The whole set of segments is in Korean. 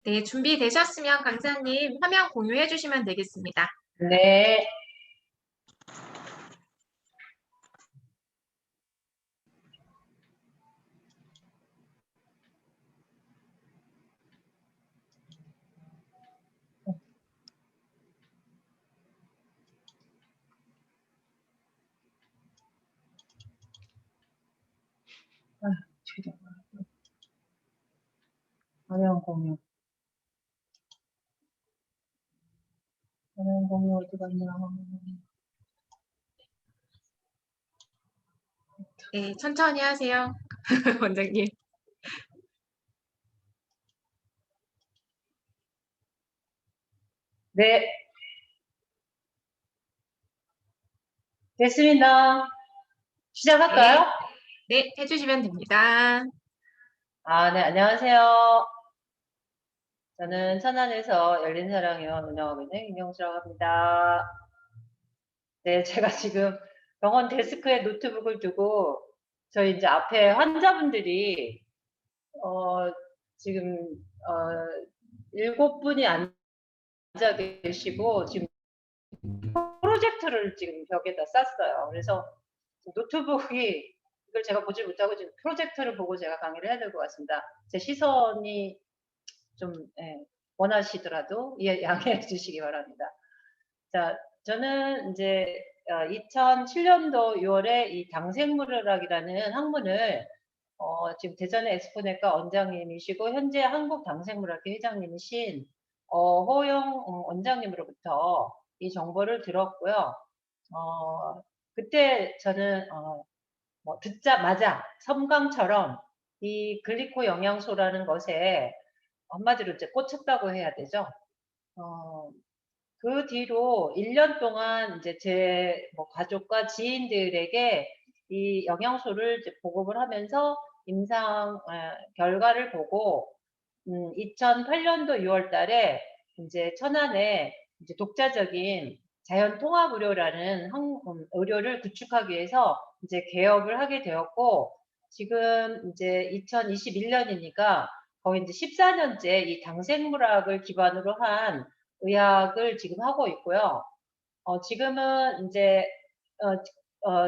네, 준비되셨으면 강사님 화면 공유해 주시면 되겠습니다. 네. 화면 공유. 화면 공유 어디 갔냐. 네, 천천히 하세요. 원장님. 네. 됐습니다. 시작할까요? 네, 해주시면 됩니다. 네, 안녕하세요. 저는 천안에서 열린사랑의원 운영하고 있는 김영수라고 합니다. 네, 제가 지금 병원 데스크에 노트북을 두고 저희 이제 앞에 환자분들이 지금 7분이 앉아 계시고 지금 프로젝터를 지금 벽에다 쌌어요. 그래서 노트북이 이걸 제가 보지 못하고 지금 프로젝터를 보고 제가 강의를 해야 될 것 같습니다. 제 시선이 좀 원하시더라도 양해해 주시기 바랍니다. 자, 저는 이제 2007년도 6월에 이 당생물학이라는 학문을 지금 대전의 엑스포네과 원장님이시고 현재 한국당생물학회 회장님이신 허영 원장님으로부터 이 정보를 들었고요. 그때 저는 뭐 듣자마자 섬광처럼 이 글리코 영양소라는 것에 한마디로 이제 꽂혔다고 해야 되죠. 그 뒤로 1년 동안 이제 제 뭐 가족과 지인들에게 이 영양소를 이제 보급을 하면서 임상 결과를 보고 2008년도 6월 달에 이제 천안에 이제 독자적인 자연 통합 의료라는 의료를 구축하기 위해서 이제 개업을 하게 되었고, 지금 이제 2021년이니까 거의 이제 14년째 이 당생물학을 기반으로 한 의학을 지금 하고 있고요. 지금은 이제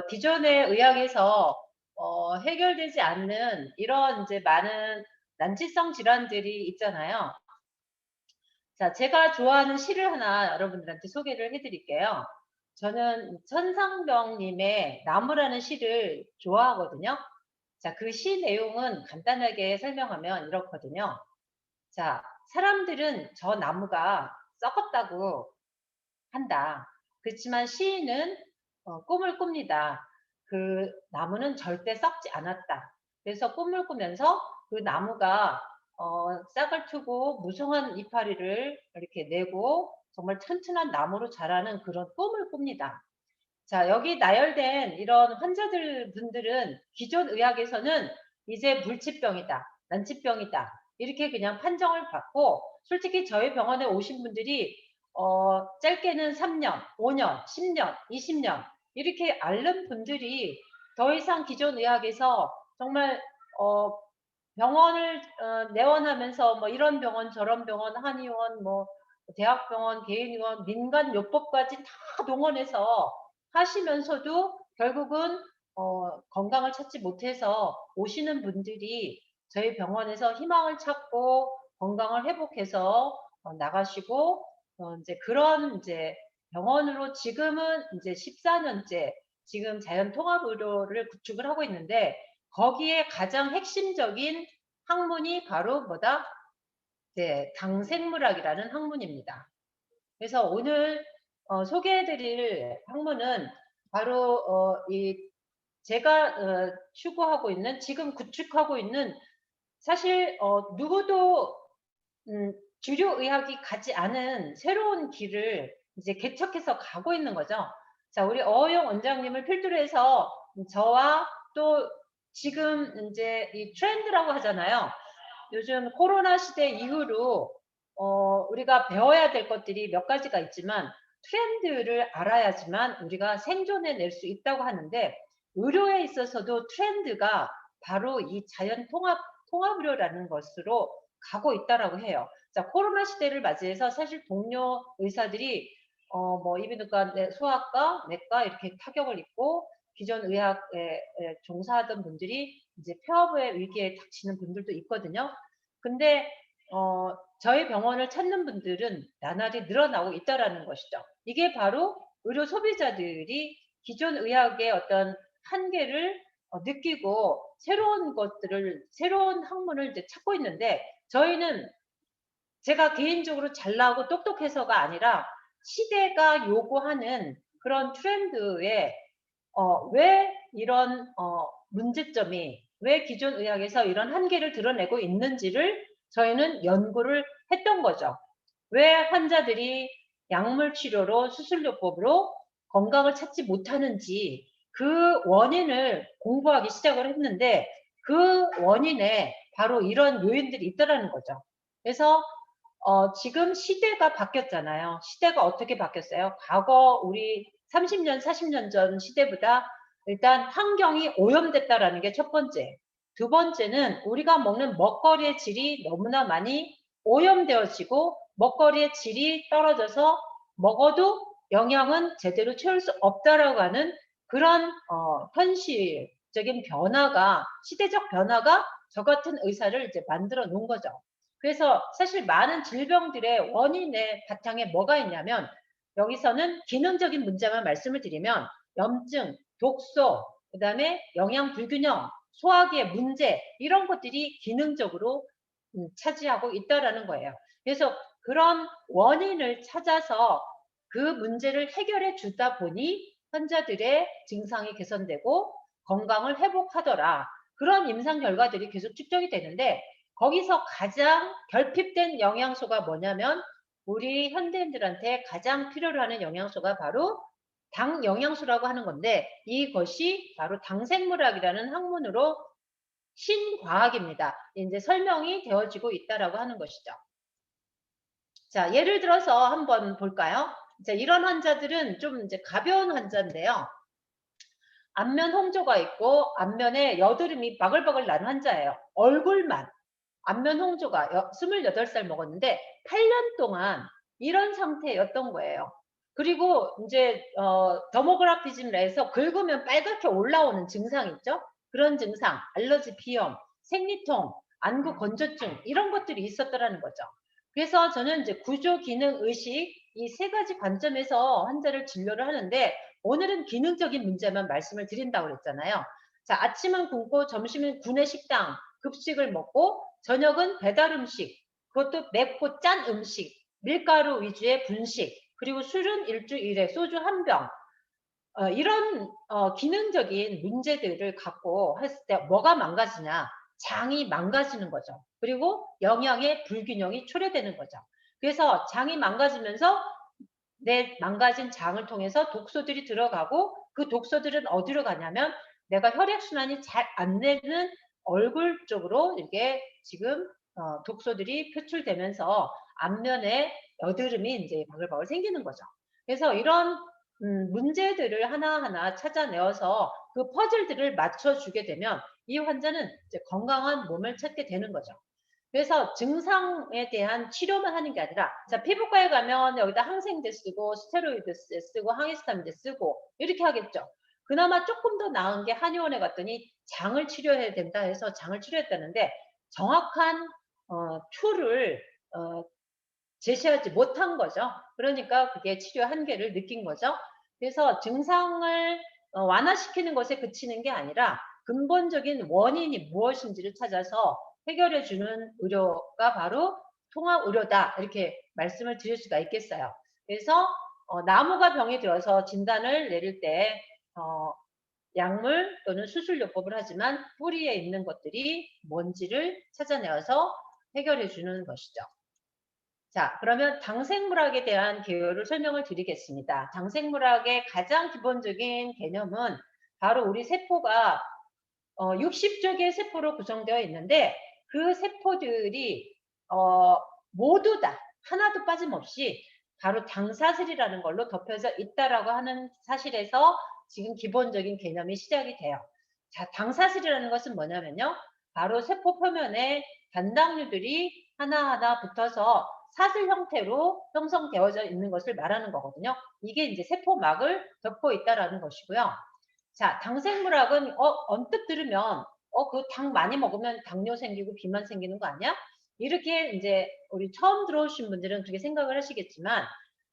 기존의 의학에서 해결되지 않는 이런 이제 많은 난치성 질환들이 있잖아요. 자, 제가 좋아하는 시를 하나 여러분들한테 소개를 해드릴게요. 저는 천상병님의 나무라는 시를 좋아하거든요. 자, 그 시 내용은 간단하게 설명하면 이렇거든요. 자, 사람들은 저 나무가 썩었다고 한다. 그렇지만 시인은 꿈을 꿉니다. 그 나무는 절대 썩지 않았다. 그래서 꿈을 꾸면서 그 나무가 싹을 트고 무성한 이파리를 이렇게 내고 정말 튼튼한 나무로 자라는 그런 꿈을 꿉니다. 자, 여기 나열된 이런 환자들 분들은 기존 의학에서는 이제 물치병이다, 난치병이다 이렇게 그냥 판정을 받고, 솔직히 저희 병원에 오신 분들이 짧게는 3년, 5년, 10년, 20년 이렇게 앓는 분들이 더 이상 기존 의학에서 정말 병원을 내원하면서 뭐 이런 병원 저런 병원 한의원 뭐 대학병원 개인의원 민간요법까지 다 동원해서 하시면서도 결국은 건강을 찾지 못해서 오시는 분들이 저희 병원에서 희망을 찾고 건강을 회복해서 나가시고 이제 그런 이제 병원으로 지금은 이제 14년째 지금 자연통합의료를 구축을 하고 있는데, 거기에 가장 핵심적인 학문이 바로 뭐다? 네, 당생물학이라는 학문입니다. 그래서 오늘 소개해드릴 학문은 바로 제가 추구하고 있는, 지금 구축하고 있는, 사실 누구도 주류 의학이 가지 않은 새로운 길을 이제 개척해서 가고 있는 거죠. 자, 우리 어영 원장님을 필두로 해서 저와 또 지금 이제 이 트렌드라고 하잖아요. 요즘 코로나 시대 이후로 우리가 배워야 될 것들이 몇 가지가 있지만 트렌드를 알아야지만 우리가 생존해낼 수 있다고 하는데, 의료에 있어서도 트렌드가 바로 이 자연 통합 의료라는 것으로 가고 있다라고 해요. 자, 코로나 시대를 맞이해서 사실 동료 의사들이 뭐 이비인후과, 소아과, 내과 이렇게 타격을 입고 기존 의학에 종사하던 분들이 이제 폐업의 위기에 닥치는 분들도 있거든요. 근데 저희 병원을 찾는 분들은 나날이 늘어나고 있다라는 것이죠. 이게 바로 의료 소비자들이 기존 의학의 어떤 한계를 느끼고 새로운 학문을 이제 찾고 있는데, 저희는 제가 개인적으로 잘나고 똑똑해서가 아니라 시대가 요구하는 그런 트렌드에 왜 이런 문제점이, 왜 기존 의학에서 이런 한계를 드러내고 있는지를 저희는 연구를 했던 거죠. 왜 환자들이 약물 치료로, 수술요법으로 건강을 찾지 못하는지 그 원인을 공부하기 시작을 했는데, 그 원인에 바로 이런 요인들이 있더라는 거죠. 그래서 지금 시대가 바뀌었잖아요. 시대가 어떻게 바뀌었어요? 과거 우리 30년, 40년 전 시대보다 일단 환경이 오염됐다라는 게 첫 번째. 두 번째는 우리가 먹는 먹거리의 질이 너무나 많이 오염되어지고 먹거리의 질이 떨어져서 먹어도 영양은 제대로 채울 수 없다라고 하는 그런 현실적인 변화가, 시대적 변화가 저 같은 의사를 이제 만들어 놓은 거죠. 그래서 사실 많은 질병들의 원인의 바탕에 뭐가 있냐면, 여기서는 기능적인 문제만 말씀을 드리면 염증, 독소, 그다음에 영양 불균형, 소화기의 문제, 이런 것들이 기능적으로 차지하고 있다라는 거예요. 그래서 그런 원인을 찾아서 그 문제를 해결해 주다 보니 환자들의 증상이 개선되고 건강을 회복하더라. 그런 임상 결과들이 계속 측정이 되는데, 거기서 가장 결핍된 영양소가 뭐냐면, 우리 현대인들한테 가장 필요로 하는 영양소가 바로 당 영양소라고 하는 건데, 이것이 바로 당생물학이라는 학문으로 신과학입니다. 이제 설명이 되어지고 있다라고 하는 것이죠. 자, 예를 들어서 한번 볼까요? 자, 이런 환자들은 좀 이제 가벼운 환자인데요. 안면 홍조가 있고 안면에 여드름이 바글바글 난 환자예요. 얼굴만. 안면 홍조가 28살 먹었는데 8년 동안 이런 상태였던 거예요. 그리고 이제 더모그라피즘에서 긁으면 빨갛게 올라오는 증상 있죠? 그런 증상, 알러지, 비염, 생리통, 안구 건조증, 이런 것들이 있었더라는 거죠. 그래서 저는 이제 구조, 기능, 의식, 이 세 가지 관점에서 환자를 진료를 하는데, 오늘은 기능적인 문제만 말씀을 드린다고 그랬잖아요. 자, 아침은 굶고 점심은 구내 식당 급식을 먹고 저녁은 배달 음식, 그것도 맵고 짠 음식, 밀가루 위주의 분식, 그리고 술은 일주일에 소주 한 병. 이런 기능적인 문제들을 갖고 했을 때 뭐가 망가지냐? 장이 망가지는 거죠. 그리고 영양의 불균형이 초래되는 거죠. 그래서 장이 망가지면서 내 망가진 장을 통해서 독소들이 들어가고, 그 독소들은 어디로 가냐면 내가 혈액순환이 잘 안 되는 얼굴 쪽으로 이게 지금 독소들이 표출되면서 안면에 여드름이 이제 바글바글 생기는 거죠. 그래서 이런 문제들을 하나하나 찾아내어서 그 퍼즐들을 맞춰주게 되면 이 환자는 이제 건강한 몸을 찾게 되는 거죠. 그래서 증상에 대한 치료만 하는 게 아니라, 자, 피부과에 가면 여기다 항생제 쓰고 스테로이드 쓰고 항히스타민제 쓰고 이렇게 하겠죠. 그나마 조금 더 나은 게 한의원에 갔더니 장을 치료해야 된다 해서 장을 치료했다는데, 정확한 툴을 제시하지 못한 거죠. 그러니까 그게 치료 한계를 느낀 거죠. 그래서 증상을 완화시키는 것에 그치는 게 아니라 근본적인 원인이 무엇인지를 찾아서 해결해 주는 의료가 바로 통합 의료다, 이렇게 말씀을 드릴 수가 있겠어요. 그래서 나무가 병이 들어서 진단을 내릴 때 약물 또는 수술요법을 하지만 뿌리에 있는 것들이 뭔지를 찾아내어서 해결해 주는 것이죠. 자, 그러면 당생물학에 대한 개요를 설명을 드리겠습니다. 당생물학의 가장 기본적인 개념은 바로 우리 세포가 60조 개의 세포로 구성되어 있는데, 그 세포들이 모두 다 하나도 빠짐없이 바로 당사슬이라는 걸로 덮여져 있다라고 하는 사실에서 지금 기본적인 개념이 시작이 돼요. 자, 당사슬이라는 것은 뭐냐면요, 바로 세포 표면에 단당류들이 하나하나 붙어서 사슬 형태로 형성되어져 있는 것을 말하는 거거든요. 이게 이제 세포막을 덮고 있다라는 것이고요. 자, 당생물학은 언뜻 들으면 그 당 많이 먹으면 당뇨 생기고 비만 생기는 거 아니야? 이렇게 이제 우리 처음 들어오신 분들은 그렇게 생각을 하시겠지만,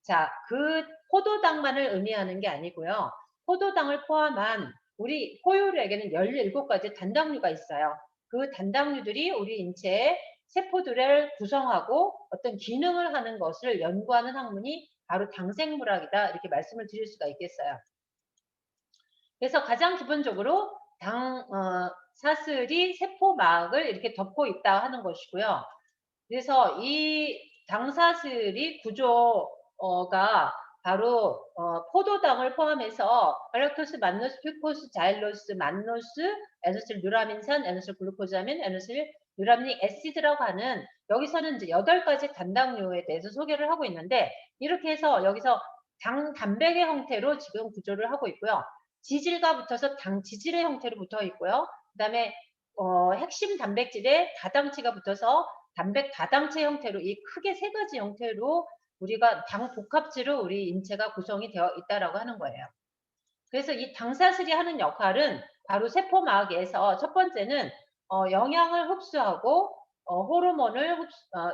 자, 그 포도당만을 의미하는 게 아니고요. 포도당을 포함한 우리 포유류에게는 17가지 단당류가 있어요. 그 단당류들이 우리 인체의 세포들을 구성하고 어떤 기능을 하는 것을 연구하는 학문이 바로 당생물학이다, 이렇게 말씀을 드릴 수가 있겠어요. 그래서 가장 기본적으로 사슬이 세포막을 이렇게 덮고 있다 하는 것이고요. 그래서 이 당사슬이 구조가 바로 포도당을 포함해서 갈락토스, 만노스, 퓨코스, 자일로스, 만노스, 에노실 누라민산, 에노실 글루코자민, 에노실 누라민릭 애시드라고 하는, 여기서는 이제 8가지 단당류에 대해서 소개를 하고 있는데, 이렇게 해서 여기서 단백의 형태로 지금 구조를 하고 있고요. 지질과 붙어서 지질의 형태로 붙어 있고요. 그다음에 핵심 단백질에 다당체가 붙어서 단백 다당체 형태로, 이 크게 3가지 형태로 우리가 당 복합체로 우리 인체가 구성이 되어 있다라고 하는 거예요. 그래서 이 당사슬이 하는 역할은 바로 세포막에서 첫 번째는 영양을 흡수하고 호르몬을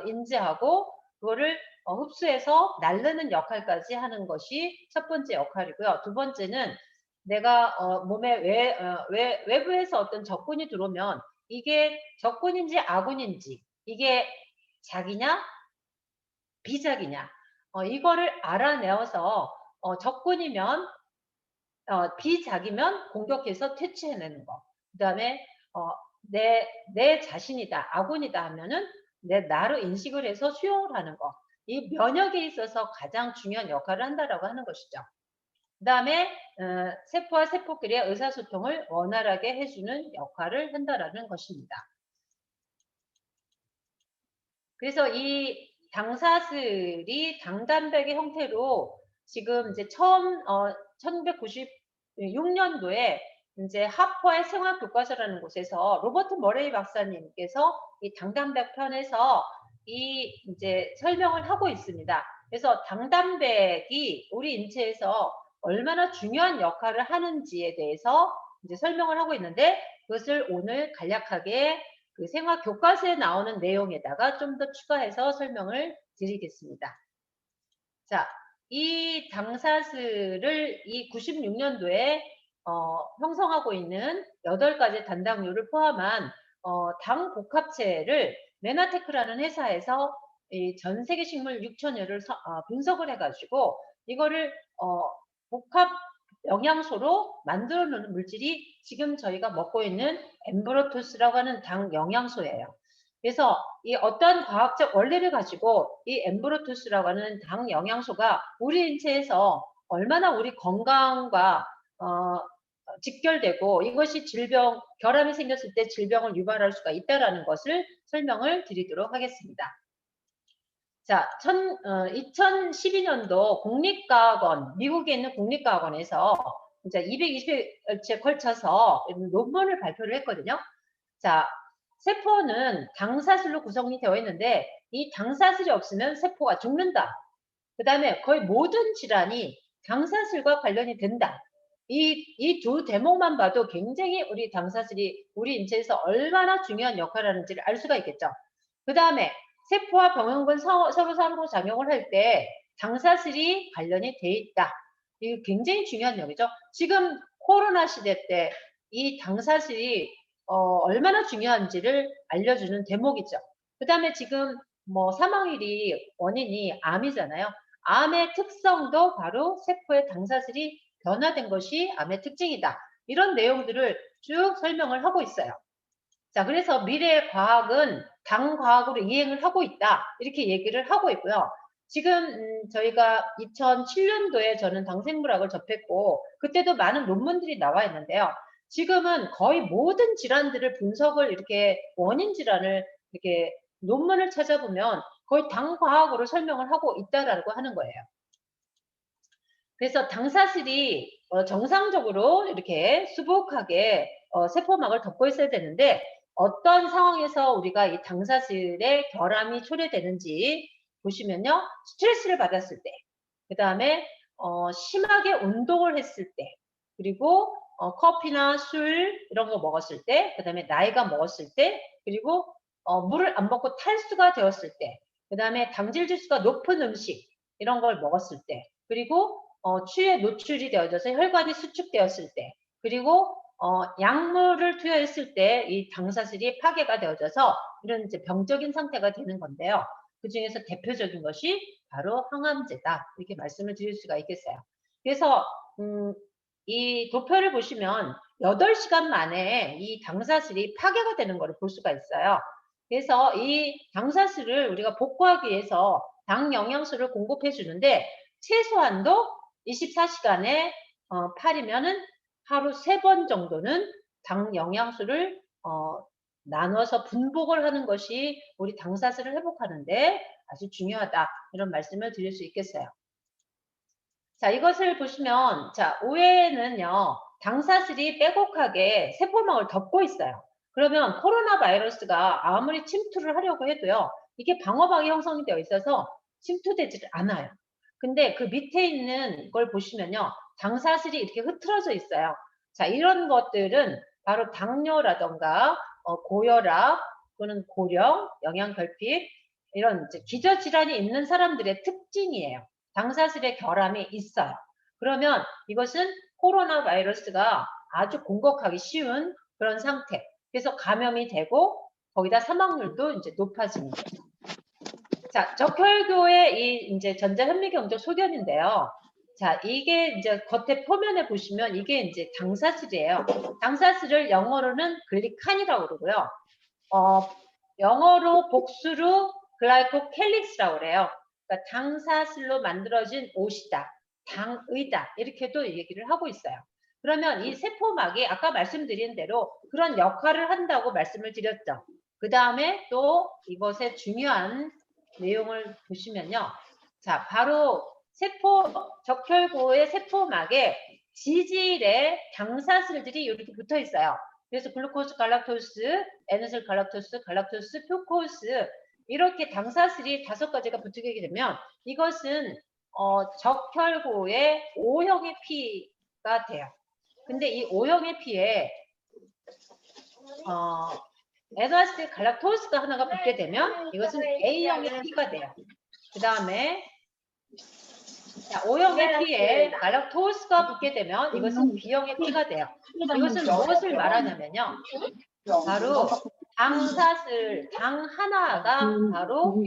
인지하고 그거를 흡수해서 나르는 역할까지 하는 것이 첫 번째 역할이고요. 두 번째는 내가 몸에 외부에서 어떤 적군이 들어오면 이게 적군인지 아군인지, 이게 작이냐 비작이냐, 이거를 알아내어서 적군이면 비작이면 공격해서 퇴치해내는 거. 그 다음에 내 자신이다, 아군이다 하면은 나로 인식을 해서 수용을 하는 거. 이 면역에 있어서 가장 중요한 역할을 한다라고 하는 것이죠. 그 다음에 세포와 세포끼리의 의사소통을 원활하게 해주는 역할을 한다라는 것입니다. 그래서 이 당사슬이 당단백의 형태로 지금 이제 처음 1996년도에 이제 하퍼의 생화교과서라는 곳에서 로버트 머레이 박사님께서 이 당단백 편에서 이제 설명을 하고 있습니다. 그래서 당단백이 우리 인체에서 얼마나 중요한 역할을 하는지에 대해서 이제 설명을 하고 있는데, 그것을 오늘 간략하게 그 생화 교과서에 나오는 내용에다가 좀 더 추가해서 설명을 드리겠습니다. 자, 이 당사슬을 이 96년도에 형성하고 있는 8가지 단당류를 포함한 당 복합체를 메나테크라는 회사에서 전 세계 식물 6천여를 분석을 해가지고 이거를 복합 영양소로 만들어 놓는 물질이 지금 저희가 먹고 있는 엠브로토스라고 하는 당 영양소예요. 그래서 이 어떤 과학적 원리를 가지고 이 엠브로토스라고 하는 당 영양소가 우리 인체에서 얼마나 우리 건강과 직결되고 이것이 결함이 생겼을 때 질병을 유발할 수가 있다라는 것을 설명을 드리도록 하겠습니다. 자, 2012년도 국립과학원, 미국에 있는 국립과학원에서 이제 220회에 걸쳐서 논문을 발표를 했거든요. 자, 세포는 당사슬로 구성이 되어 있는데 이 당사슬이 없으면 세포가 죽는다. 그 다음에 거의 모든 질환이 당사슬과 관련이 된다. 이 두 대목만 봐도 굉장히 우리 당사슬이 우리 인체에서 얼마나 중요한 역할을 하는지를 알 수가 있겠죠. 그 다음에 세포와 병원군 서로 상호작용을 할 때 당사슬이 관련이 돼 있다. 이거 굉장히 중요한 얘기죠. 지금 코로나 시대 때 이 당사슬이 얼마나 중요한지를 알려주는 대목이죠. 그 다음에 지금 사망일이 원인이 암이잖아요. 암의 특성도 바로 세포의 당사슬이 변화된 것이 암의 특징이다. 이런 내용들을 쭉 설명을 하고 있어요. 자, 그래서 미래의 과학은 당과학으로 이행을 하고 있다. 이렇게 얘기를 하고 있고요. 지금 저희가 2007년도에 저는 당생물학을 접했고 그때도 많은 논문들이 나와 있는데요. 지금은 거의 모든 질환들을 분석을 이렇게 원인 질환을 이렇게 논문을 찾아보면 거의 당과학으로 설명을 하고 있다라고 하는 거예요. 그래서 당사슬이 정상적으로 이렇게 수북하게 세포막을 덮고 있어야 되는데 어떤 상황에서 우리가 이 당사슬의 결함이 초래되는지 보시면요. 스트레스를 받았을 때, 그 다음에 심하게 운동을 했을 때, 그리고 커피나 술 이런 거 먹었을 때, 그 다음에 나이가 먹었을 때, 그리고 물을 안 먹고 탈수가 되었을 때, 그 다음에 당질 지수가 높은 음식 이런 걸 먹었을 때, 그리고 추위에 노출이 되어져서 혈관이 수축되었을 때, 그리고 약물을 투여했을 때 이 당사슬이 파괴가 되어져서 이런 이제 병적인 상태가 되는 건데요. 그 중에서 대표적인 것이 바로 항암제다. 이렇게 말씀을 드릴 수가 있겠어요. 그래서 이 도표를 보시면 8시간 만에 이 당사슬이 파괴가 되는 것을 볼 수가 있어요. 그래서 이 당사슬을 우리가 복구하기 위해서 당 영양소를 공급해 주는데 최소한도 24시간에 팔이면은 하루 3번 정도는 당 영양소를 나눠서 분복을 하는 것이 우리 당사슬을 회복하는데 아주 중요하다. 이런 말씀을 드릴 수 있겠어요. 자, 이것을 보시면, 자, 5회에는요, 당사슬이 빼곡하게 세포막을 덮고 있어요. 그러면 코로나 바이러스가 아무리 침투를 하려고 해도요, 이게 방어막이 형성이 되어 있어서 침투되지 않아요. 근데 그 밑에 있는 걸 보시면요, 당사슬이 이렇게 흐트러져 있어요. 자, 이런 것들은 바로 당뇨라던가 고혈압 또는 고령, 영양결핍 이런 이제 기저질환이 있는 사람들의 특징이에요. 당사슬의 결함이 있어요. 그러면 이것은 코로나 바이러스가 아주 공격하기 쉬운 그런 상태. 그래서 감염이 되고 거기다 사망률도 이제 높아지는 거죠. 자, 적혈교의 이 이제 전자현미경적 소견인데요. 자, 이게 이제 겉에 표면에 보시면 이게 이제 당사슬이에요. 당사슬을 영어로는 글리칸이라고 그러고요. 영어로 복수로 글라이코캘릭스라고 그래요. 그러니까 당사슬로 만들어진 옷이다. 당의다. 이렇게도 얘기를 하고 있어요. 그러면 이 세포막이 아까 말씀드린 대로 그런 역할을 한다고 말씀을 드렸죠. 그 다음에 또 이것의 중요한 내용을 보시면요. 자, 바로 적혈구의 세포막에 지질의 당사슬들이 이렇게 붙어 있어요. 그래서 글루코스, 갈락토스, 에노실 갈락토스, 갈락토스, 표코스 이렇게 당사슬이 5가지가 붙게 되면 이것은 적혈구의 O형의 피가 돼요. 근데 이 O형의 피에 에노아시드 갈락토스가 하나가 붙게 되면 이것은 A형의 피가 돼요. 그 다음에 O형의 피에 갈락토스가 붙게 되면 이것은 B형의 피가 돼요. 이것은 무엇을 말하냐면요. 바로 당사슬, 당 하나가 바로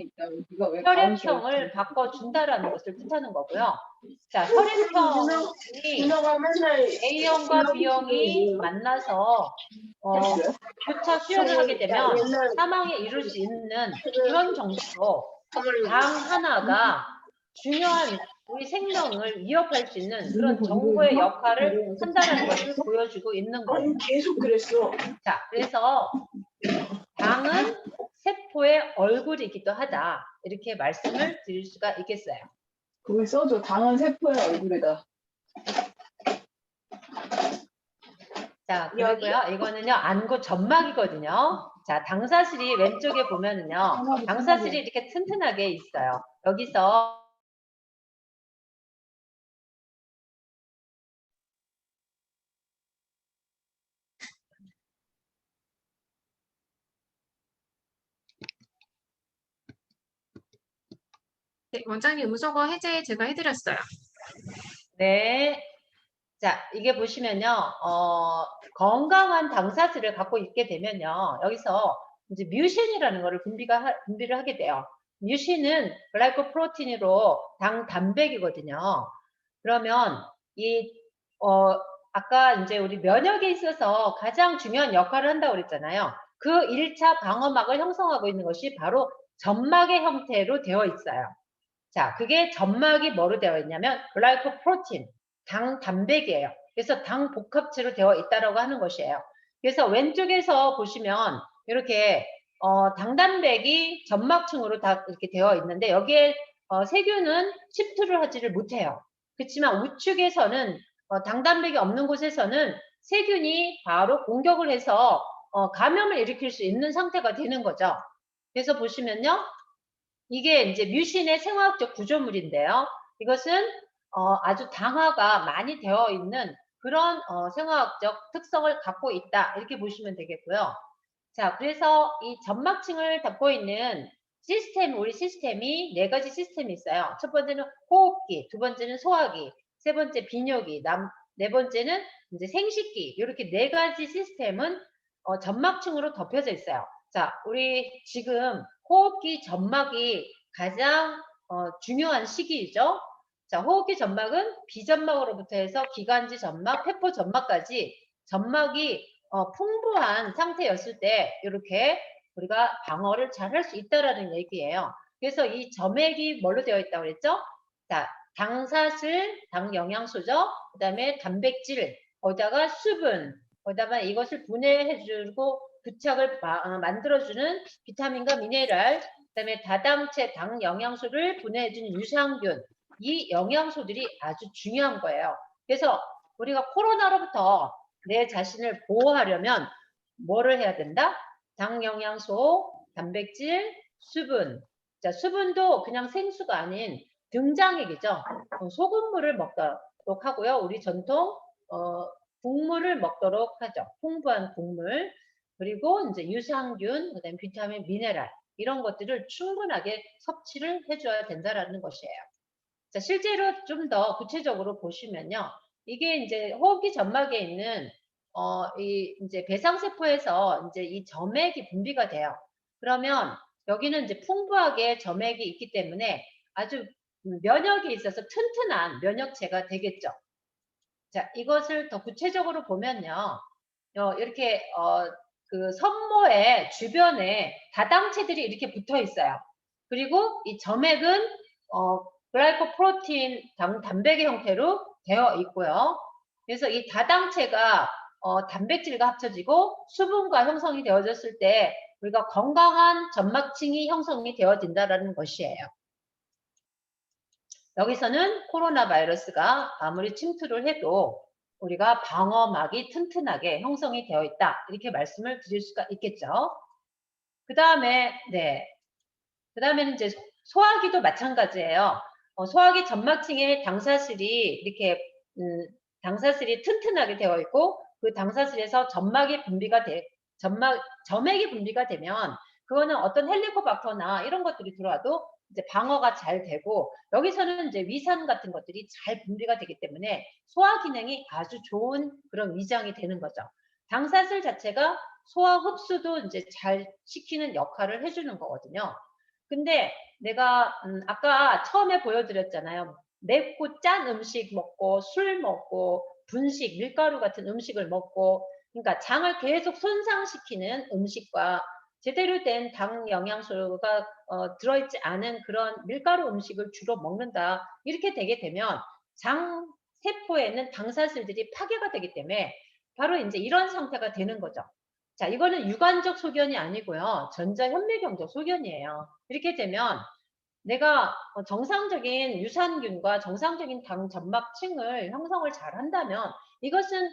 혈액형을 바꿔준다라는 것을 뜻하는 거고요. 자, 혈액형이 A형과 B형이 만나서 교차 수혈을 하게 되면 사망에 이를 수 있는 그런 정도로 당 하나가 중요한 우리 생명을 위협할 수 있는 그런 정보의 역할을 한다는 것을 보여주고 있는 거예요. 계속 그랬어. 자, 그래서 당은 세포의 얼굴이기도 하다. 이렇게 말씀을 드릴 수가 있겠어요. 거기 써줘. 당은 세포의 얼굴이다. 자, 그리고요. 이거는요. 안구 점막이거든요. 자, 당사슬이 왼쪽에 보면은요. 당사슬이 이렇게 튼튼하게 있어요. 여기서 네, 원장님 음소거 해제 제가 해드렸어요. 네. 자, 이게 보시면요. 건강한 당사슬을 갖고 있게 되면요. 여기서 이제 뮤신이라는 거를 분비를 하게 돼요. 뮤신은 글라이코프로틴으로 당 단백이거든요. 그러면 아까 이제 우리 면역에 있어서 가장 중요한 역할을 한다고 그랬잖아요. 그 1차 방어막을 형성하고 있는 것이 바로 점막의 형태로 되어 있어요. 자, 그게 점막이 뭐로 되어 있냐면 글라이코프로틴, 당 단백이에요. 그래서 당 복합체로 되어 있다라고 하는 것이에요. 그래서 왼쪽에서 보시면 이렇게 당 단백이 점막층으로 다 이렇게 되어 있는데 여기에 세균은 침투를 하지를 못해요. 그렇지만 우측에서는 당 단백이 없는 곳에서는 세균이 바로 공격을 해서 감염을 일으킬 수 있는 상태가 되는 거죠. 그래서 보시면요. 이게 이제 뮤신의 생화학적 구조물인데요. 이것은 아주 당화가 많이 되어 있는 그런 생화학적 특성을 갖고 있다. 이렇게 보시면 되겠고요. 자, 그래서 이 점막층을 덮고 있는 우리 시스템이 네 가지 시스템이 있어요. 첫 번째는 호흡기, 두 번째는 소화기, 세 번째 비뇨기, 네 번째는 이제 생식기. 이렇게 네 가지 시스템은 점막층으로 덮여져 있어요. 자, 우리 지금 호흡기 점막이 가장 중요한 시기이죠. 자, 호흡기 점막은 비점막으로부터 해서 기관지 점막, 폐포 점막까지 점막이 풍부한 상태였을 때 이렇게 우리가 방어를 잘 할 수 있다라는 얘기예요. 그래서 이 점액이 뭘로 되어 있다고 그랬죠? 자, 당사슬, 당영양소죠. 그 다음에 단백질, 거기다가 수분, 거기다가 이것을 분해해주고 부착을 만들어주는 비타민과 미네랄, 그 다음에 다당체, 당영양소를 분해해주는 유산균, 이 영양소들이 아주 중요한 거예요. 그래서 우리가 코로나로부터 내 자신을 보호하려면 뭐를 해야 된다? 당영양소, 단백질, 수분. 자, 수분도 그냥 생수가 아닌 등장액이죠. 소금물을 먹도록 하고요. 우리 전통 국물을 먹도록 하죠. 풍부한 국물. 그리고 이제 유산균, 그다음에 비타민, 미네랄 이런 것들을 충분하게 섭취를 해줘야 된다라는 것이에요. 자, 실제로 좀 더 구체적으로 보시면요. 이게 이제 호흡기 점막에 있는 이 이제 배상세포에서 이제 이 점액이 분비가 돼요. 그러면 여기는 이제 풍부하게 점액이 있기 때문에 아주 면역에 있어서 튼튼한 면역체가 되겠죠. 자, 이것을 더 구체적으로 보면요. 이렇게 그 섬모의 주변에 다당체들이 이렇게 붙어 있어요. 그리고 이 점액은 글라이코프로틴 단백의 형태로 되어 있고요. 그래서 이 다당체가 단백질과 합쳐지고 수분과 형성이 되어졌을 때 우리가 건강한 점막층이 형성이 되어진다는 것이에요. 여기서는 코로나 바이러스가 아무리 침투를 해도 우리가 방어막이 튼튼하게 형성이 되어 있다. 이렇게 말씀을 드릴 수가 있겠죠. 그 다음에는 이제 소화기도 마찬가지예요. 소화기 점막층에 당사슬이 이렇게 당사슬이 튼튼하게 되어 있고 그 당사슬에서 점액이 분비가 되면 그거는 어떤 헬리코박터나 이런 것들이 들어와도 이제 방어가 잘 되고 여기서는 이제 위산 같은 것들이 잘 분비가 되기 때문에 소화 기능이 아주 좋은 그런 위장이 되는 거죠. 당사슬 자체가 소화 흡수도 이제 잘 시키는 역할을 해주는 거거든요. 근데 내가 아까 처음에 보여드렸잖아요. 맵고 짠 음식 먹고 술 먹고 분식, 밀가루 같은 음식을 먹고 그러니까 장을 계속 손상시키는 음식과 제대로 된 당 영양소가 들어있지 않은 그런 밀가루 음식을 주로 먹는다. 이렇게 되게 되면 장 세포에는 당사슬들이 파괴가 되기 때문에 바로 이제 이런 상태가 되는 거죠. 자, 이거는 유관적 소견이 아니고요. 전자현미경적 소견이에요. 이렇게 되면 내가 정상적인 유산균과 정상적인 당 점막층을 형성을 잘 한다면 이것은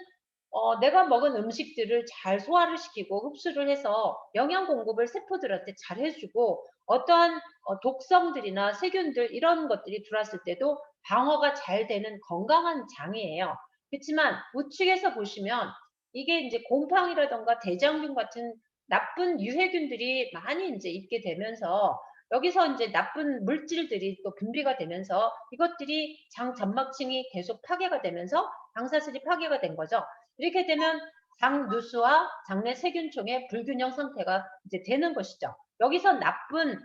내가 먹은 음식들을 잘 소화를 시키고 흡수를 해서 영양 공급을 세포들한테 잘 해주고 어떠한 독성들이나 세균들 이런 것들이 들어왔을 때도 방어가 잘 되는 건강한 장이에요. 그렇지만 우측에서 보시면 이게 이제 곰팡이라던가 대장균 같은 나쁜 유해균들이 많이 이제 있게 되면서 여기서 이제 나쁜 물질들이 또 분비가 되면서 이것들이 장 점막층이 계속 파괴가 되면서 당사슬이 파괴가 된 거죠. 이렇게 되면 장 누수와 장내 세균총의 불균형 상태가 이제 되는 것이죠. 여기서 나쁜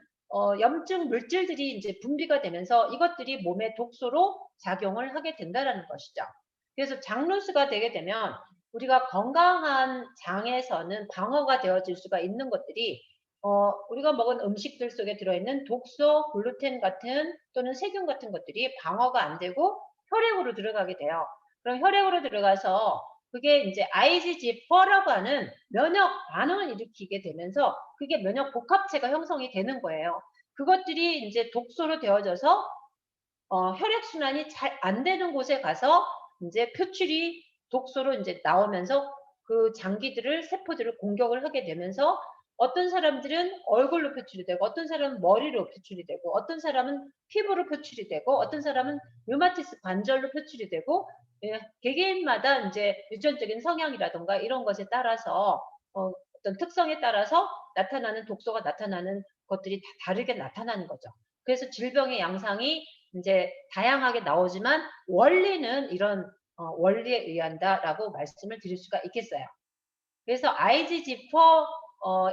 염증 물질들이 이제 분비가 되면서 이것들이 몸의 독소로 작용을 하게 된다는 것이죠. 그래서 장 누수가 되게 되면 우리가 건강한 장에서는 방어가 되어질 수가 있는 것들이 우리가 먹은 음식들 속에 들어있는 독소, 글루텐 같은 또는 세균 같은 것들이 방어가 안 되고 혈액으로 들어가게 돼요. 그럼 혈액으로 들어가서 그게 이제 IgG4라고 하는 면역 반응을 일으키게 되면서 그게 면역 복합체가 형성이 되는 거예요. 그것들이 이제 독소로 되어져서 혈액순환이 잘 안 되는 곳에 가서 이제 표출이 독소로 이제 나오면서 그 장기들을 세포들을 공격을 하게 되면서 어떤 사람들은 얼굴로 표출이 되고 어떤 사람은 머리로 표출이 되고 어떤 사람은 피부로 표출이 되고 어떤 사람은 류마티스 관절로 표출이 되고 예, 개개인마다 이제 유전적인 성향이라던가 이런 것에 따라서 어떤 특성에 따라서 나타나는 독소가 나타나는 것들이 다 다르게 나타나는 거죠. 그래서 질병의 양상이 이제 다양하게 나오지만 원리는 이런 원리에 의한다라고 말씀을 드릴 수가 있겠어요. 그래서 IgG4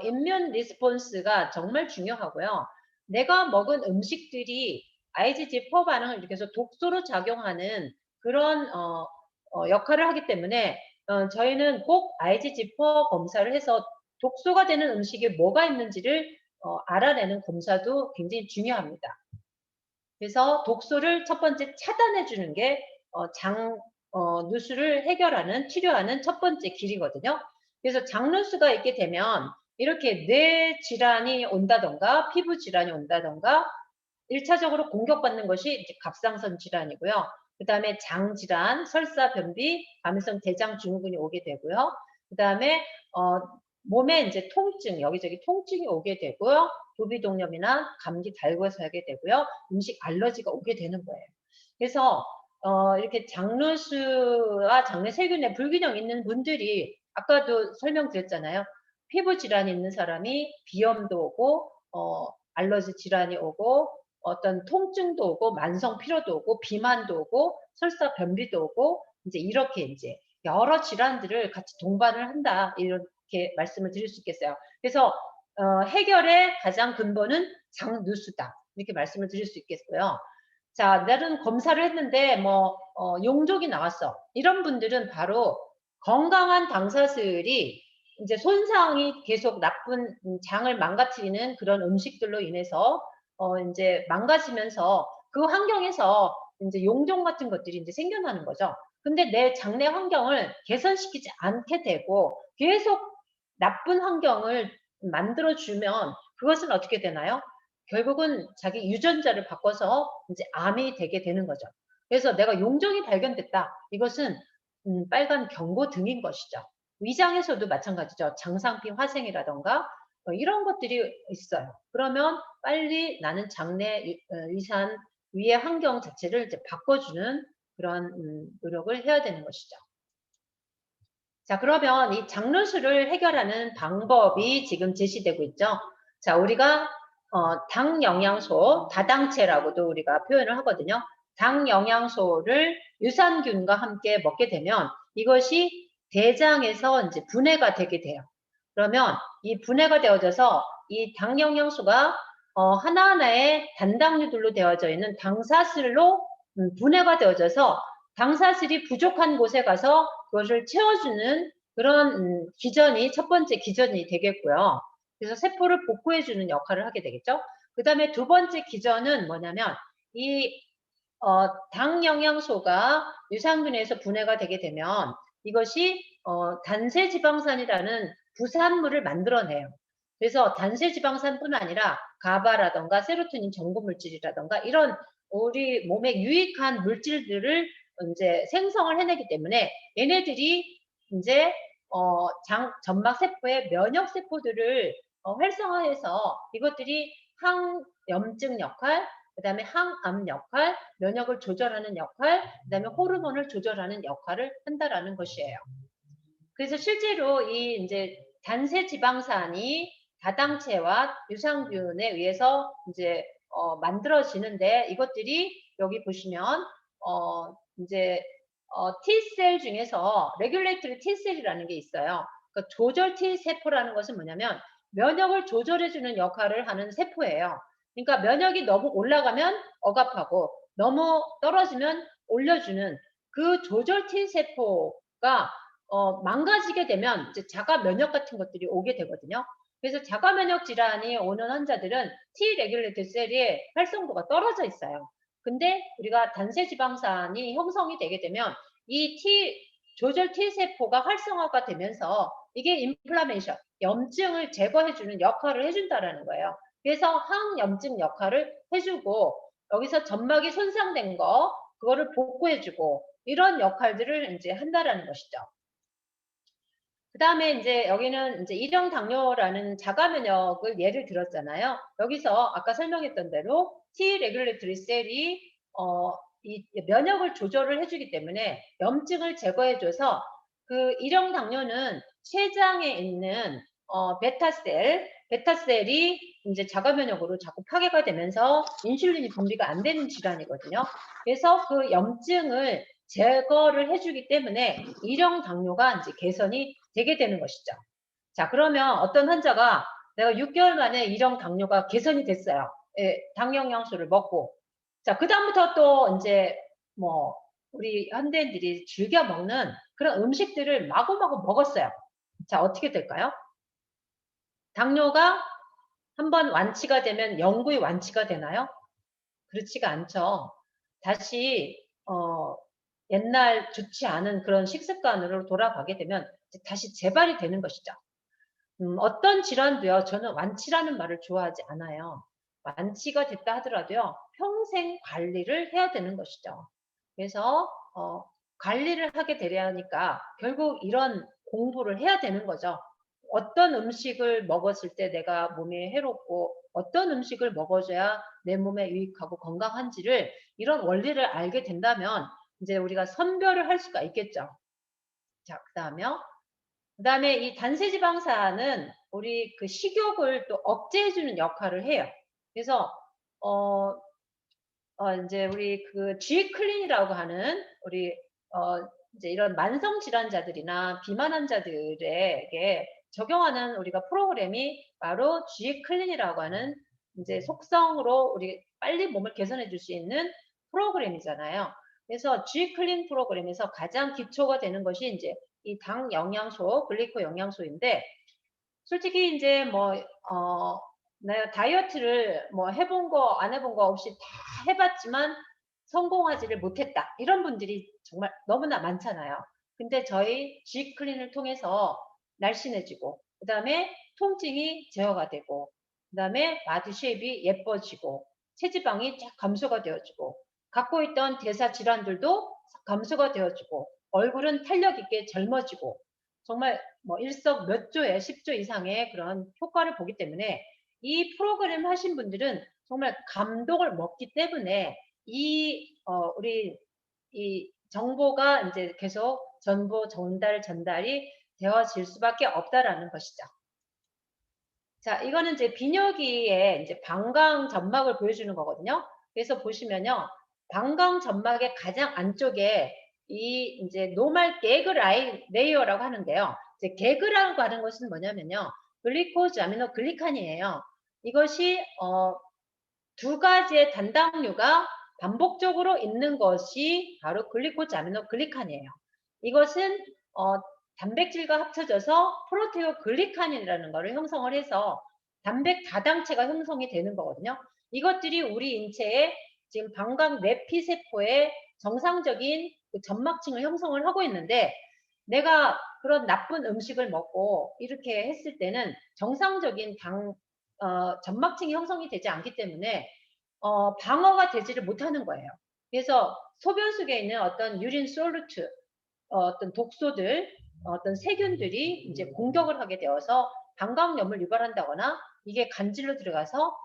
immune response가 정말 중요하고요. 내가 먹은 음식들이 IgG4 반응을 일으켜서 독소로 작용하는 그런 역할을 하기 때문에 저희는 꼭 IgG4 검사를 해서 독소가 되는 음식에 뭐가 있는지를 알아내는 검사도 굉장히 중요합니다. 그래서 독소를 첫 번째 차단해 주는 게 누수를 해결하는 치료하는 첫 번째 길이거든요. 그래서 장누수가 있게 되면 이렇게 뇌 질환이 온다던가 피부 질환이 온다던가 1차적으로 공격받는 것이 이제 갑상선 질환이고요. 그 다음에 장 질환, 설사, 변비, 감염성 대장 증후군이 오게 되고요. 그 다음에 몸에 이제 통증, 여기저기 통증이 오게 되고요. 조비동염이나 감기 달궈서 하게 되고요. 음식 알러지가 오게 되는 거예요. 그래서 이렇게 장누수와 장내 세균의 불균형 있는 분들이 아까도 설명드렸잖아요. 피부 질환이 있는 사람이 비염도 오고 알러지 질환이 오고 어떤 통증도 오고 만성 피로도 오고 비만도 오고 설사 변비도 오고 이제 이렇게 이제 여러 질환들을 같이 동반을 한다 이렇게 말씀을 드릴 수 있겠어요. 그래서 해결의 가장 근본은 장누수다 이렇게 말씀을 드릴 수 있겠고요. 자, 나는 검사를 했는데 뭐 용종이 나왔어. 이런 분들은 바로 건강한 당사슬이 이제 손상이 계속 나쁜 장을 망가뜨리는 그런 음식들로 인해서 이제 망가지면서 그 환경에서 이제 용종 같은 것들이 이제 생겨나는 거죠. 근데 내 장내 환경을 개선시키지 않게 되고 계속 나쁜 환경을 만들어주면 그것은 어떻게 되나요? 결국은 자기 유전자를 바꿔서 이제 암이 되게 되는 거죠. 그래서 내가 용종이 발견됐다. 이것은 빨간 경고등인 것이죠. 위장에서도 마찬가지죠. 장상피 화생이라던가 이런 것들이 있어요. 그러면 빨리 나는 장내 위산 위의 환경 자체를 이제 바꿔주는 그런 노력을 해야 되는 것이죠. 자, 그러면 이 장누수를 해결하는 방법이 지금 제시되고 있죠. 자, 우리가 당 영양소, 다당체라고도 우리가 표현을 하거든요. 당 영양소를 유산균과 함께 먹게 되면 이것이 대장에서 이제 분해가 되게 돼요. 그러면 이 분해가 되어져서 이 당 영양소가 하나하나의 단당류들로 되어져 있는 당사슬로 분해가 되어져서 당사슬이 부족한 곳에 가서 그것을 채워주는 그런 기전이 첫 번째 기전이 되겠고요. 그래서 세포를 복구해주는 역할을 하게 되겠죠. 그 다음에 두 번째 기전은 뭐냐면 이 당 영양소가 유산균에서 분해가 되게 되면 이것이 단세지방산이라는 부산물을 만들어내요. 그래서 단세지방산뿐 아니라 가바라던가 세로토닌 전고물질이라던가 이런 우리 몸에 유익한 물질들을 이제 생성을 해내기 때문에 얘네들이 이제 점막 세포의 면역 세포들을 활성화해서 이것들이 항염증 역할, 그 다음에 항암 역할, 면역을 조절하는 역할, 그 다음에 호르몬을 조절하는 역할을 한다라는 것이에요. 그래서 실제로 이 이제 단세 지방산이 다당체와 유산균에 의해서 이제 만들어지는데 이것들이 여기 보시면 이제 T셀 중에서 레귤레이터리 T셀이라는 게 있어요. 그러니까 조절 T세포라는 것은 뭐냐면 면역을 조절해주는 역할을 하는 세포예요. 그러니까 면역이 너무 올라가면 억압하고 너무 떨어지면 올려주는 그 조절 T세포가 망가지게 되면 이제 자가 면역 같은 것들이 오게 되거든요. 그래서 자가 면역 질환이 오는 환자들은 T 레귤레이터 셀의 활성도가 떨어져 있어요. 근데 우리가 단세지방산이 형성이 되게 되면 이 조절 T세포가 활성화가 되면서 이게 인플라메이션, 염증을 제거해주는 역할을 해준다라는 거예요. 그래서 항염증 역할을 해주고 여기서 점막이 손상된 거 그거를 복구해주고 이런 역할들을 이제 한다라는 것이죠. 그 다음에 이제 여기는 이제 일형 당뇨라는 자가 면역을 예를 들었잖아요. 여기서 아까 설명했던 대로 T 레귤레터리 셀이 이 면역을 조절을 해주기 때문에 염증을 제거해줘서 그 일형 당뇨는 췌장에 있는 베타셀이 이제 자가 면역으로 자꾸 파괴가 되면서 인슐린이 분비가 안 되는 질환이거든요. 그래서 그 염증을 제거를 해주기 때문에 일형 당뇨가 이제 개선이 되게 되는 것이죠. 자, 그러면 어떤 환자가 내가 6개월 만에 일형 당뇨가 개선이 됐어요. 예, 당 영양소를 먹고. 자, 그다음부터 또 이제 뭐 우리 현대인들이 즐겨 먹는 그런 음식들을 마구마구 먹었어요. 자, 어떻게 될까요? 당뇨가 한번 완치가 되면 영구히 완치가 되나요? 그렇지가 않죠. 다시 옛날 좋지 않은 그런 식습관으로 돌아가게 되면 다시 재발이 되는 것이죠. 어떤 질환도요, 저는 완치라는 말을 좋아하지 않아요. 완치가 됐다 하더라도요, 평생 관리를 해야 되는 것이죠. 그래서 관리를 하게 되려니까 결국 이런 공부를 해야 되는 거죠. 어떤 음식을 먹었을 때 내가 몸에 해롭고 어떤 음식을 먹어줘야 내 몸에 유익하고 건강한지를 이런 원리를 알게 된다면 이제 우리가 선별을 할 수가 있겠죠. 자, 그다음에 이 단세지방산은 우리 그 식욕을 또 억제해주는 역할을 해요. 그래서 이제 우리 그 G클린이라고 하는 우리 이제 이런 만성 질환자들이나 비만 환자들에게 적용하는 우리가 프로그램이 바로 G클린이라고 하는 이제 속성으로 우리 빨리 몸을 개선해 줄 수 있는 프로그램이잖아요. 그래서 G클린 프로그램에서 가장 기초가 되는 것이 이제 이 당 영양소, 글리코 영양소인데 솔직히 이제 내가 다이어트를 뭐 해본 거, 안 해본 거 없이 다 해봤지만 성공하지를 못했다. 이런 분들이 정말 너무나 많잖아요. 근데 저희 G클린을 통해서 날씬해지고, 그 다음에 통증이 제어가 되고, 그 다음에 바디 쉐입이 예뻐지고, 체지방이 쫙 감소가 되어지고, 갖고 있던 대사 질환들도 감소가 되어지고, 얼굴은 탄력 있게 젊어지고, 정말 뭐 일석몇조의 10조 이상의 그런 효과를 보기 때문에 이 프로그램 하신 분들은 정말 감동을 먹기 때문에 우리 이 정보가 이제 계속 전달이 되어질 수밖에 없다라는 것이죠. 자, 이거는 이제 비뇨기의 이제 방광 점막을 보여주는 거거든요. 그래서 보시면요, 방광 점막의 가장 안쪽에 이 이제 노말 개그 레이어라고 하는데요. 이제 개그라고 하는 것은 뭐냐면요, 글리코즈 아미노 글리칸이에요. 이것이 두 가지의 단당류가 반복적으로 있는 것이 바로 글리코즈 아미노 글리칸이에요. 이것은 단백질과 합쳐져서 프로테오 글리칸이라는 것을 형성을 해서 단백 다당체가 형성이 되는 거거든요. 이것들이 우리 인체에 지금 방광 내피세포의 정상적인 그 점막층을 형성을 하고 있는데 내가 그런 나쁜 음식을 먹고 이렇게 했을 때는 정상적인 점막층이 형성이 되지 않기 때문에 방어가 되지를 못하는 거예요. 그래서 소변 속에 있는 어떤 유린 솔루트, 어떤 독소들, 어떤 세균들이 이제 공격을 하게 되어서 방광염을 유발한다거나 이게 간질로 들어가서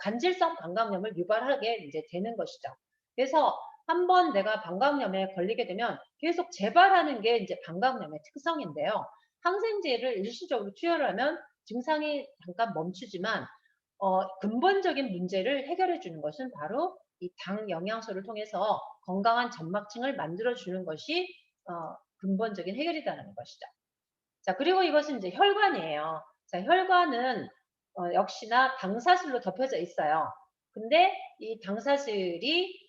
간질성 방광염을 유발하게 이제 되는 것이죠. 그래서 한번 내가 방광염에 걸리게 되면 계속 재발하는 게 이제 방광염의 특성인데요. 항생제를 일시적으로 투여를 하면 증상이 잠깐 멈추지만 근본적인 문제를 해결해 주는 것은 바로 이 당 영양소를 통해서 건강한 점막층을 만들어 주는 것이 근본적인 해결이라는 것이죠. 자, 그리고 이것은 이제 혈관이에요. 자, 혈관은 역시나 당사슬로 덮여져 있어요. 근데 이 당사슬이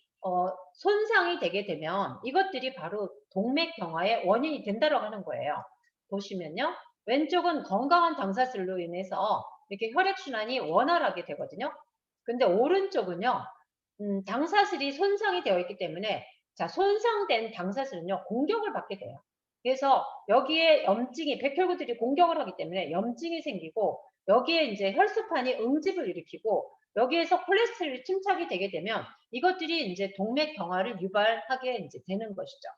손상이 되게 되면 이것들이 바로 동맥경화의 원인이 된다고 하는 거예요. 보시면요. 왼쪽은 건강한 당사슬로 인해서 이렇게 혈액순환이 원활하게 되거든요. 근데 오른쪽은요. 당사슬이 손상이 되어 있기 때문에 자, 손상된 당사슬은요. 공격을 받게 돼요. 그래서 여기에 염증이 백혈구들이 공격을 하기 때문에 염증이 생기고 여기에 이제 혈소판이 응집을 일으키고 여기에서 콜레스테롤이 침착이 되게 되면 이것들이 이제 동맥경화를 유발하게 이제 되는 것이죠.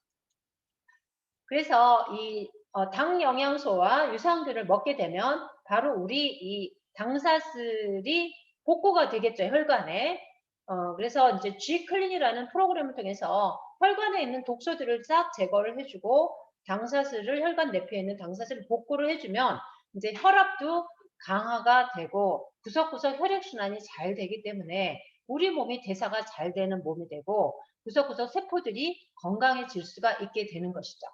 그래서 이 당 영양소와 유산균을 먹게 되면 바로 우리 이 당사슬이 복구가 되겠죠, 혈관에. 그래서 이제 G클린이라는 프로그램을 통해서 혈관에 있는 독소들을 싹 제거를 해주고 당사슬을 혈관 내표에 있는 당사슬을 복구를 해주면 이제 혈압도 강화가 되고 구석구석 혈액순환이 잘 되기 때문에 우리 몸이 대사가 잘 되는 몸이 되고 구석구석 세포들이 건강해질 수가 있게 되는 것이죠.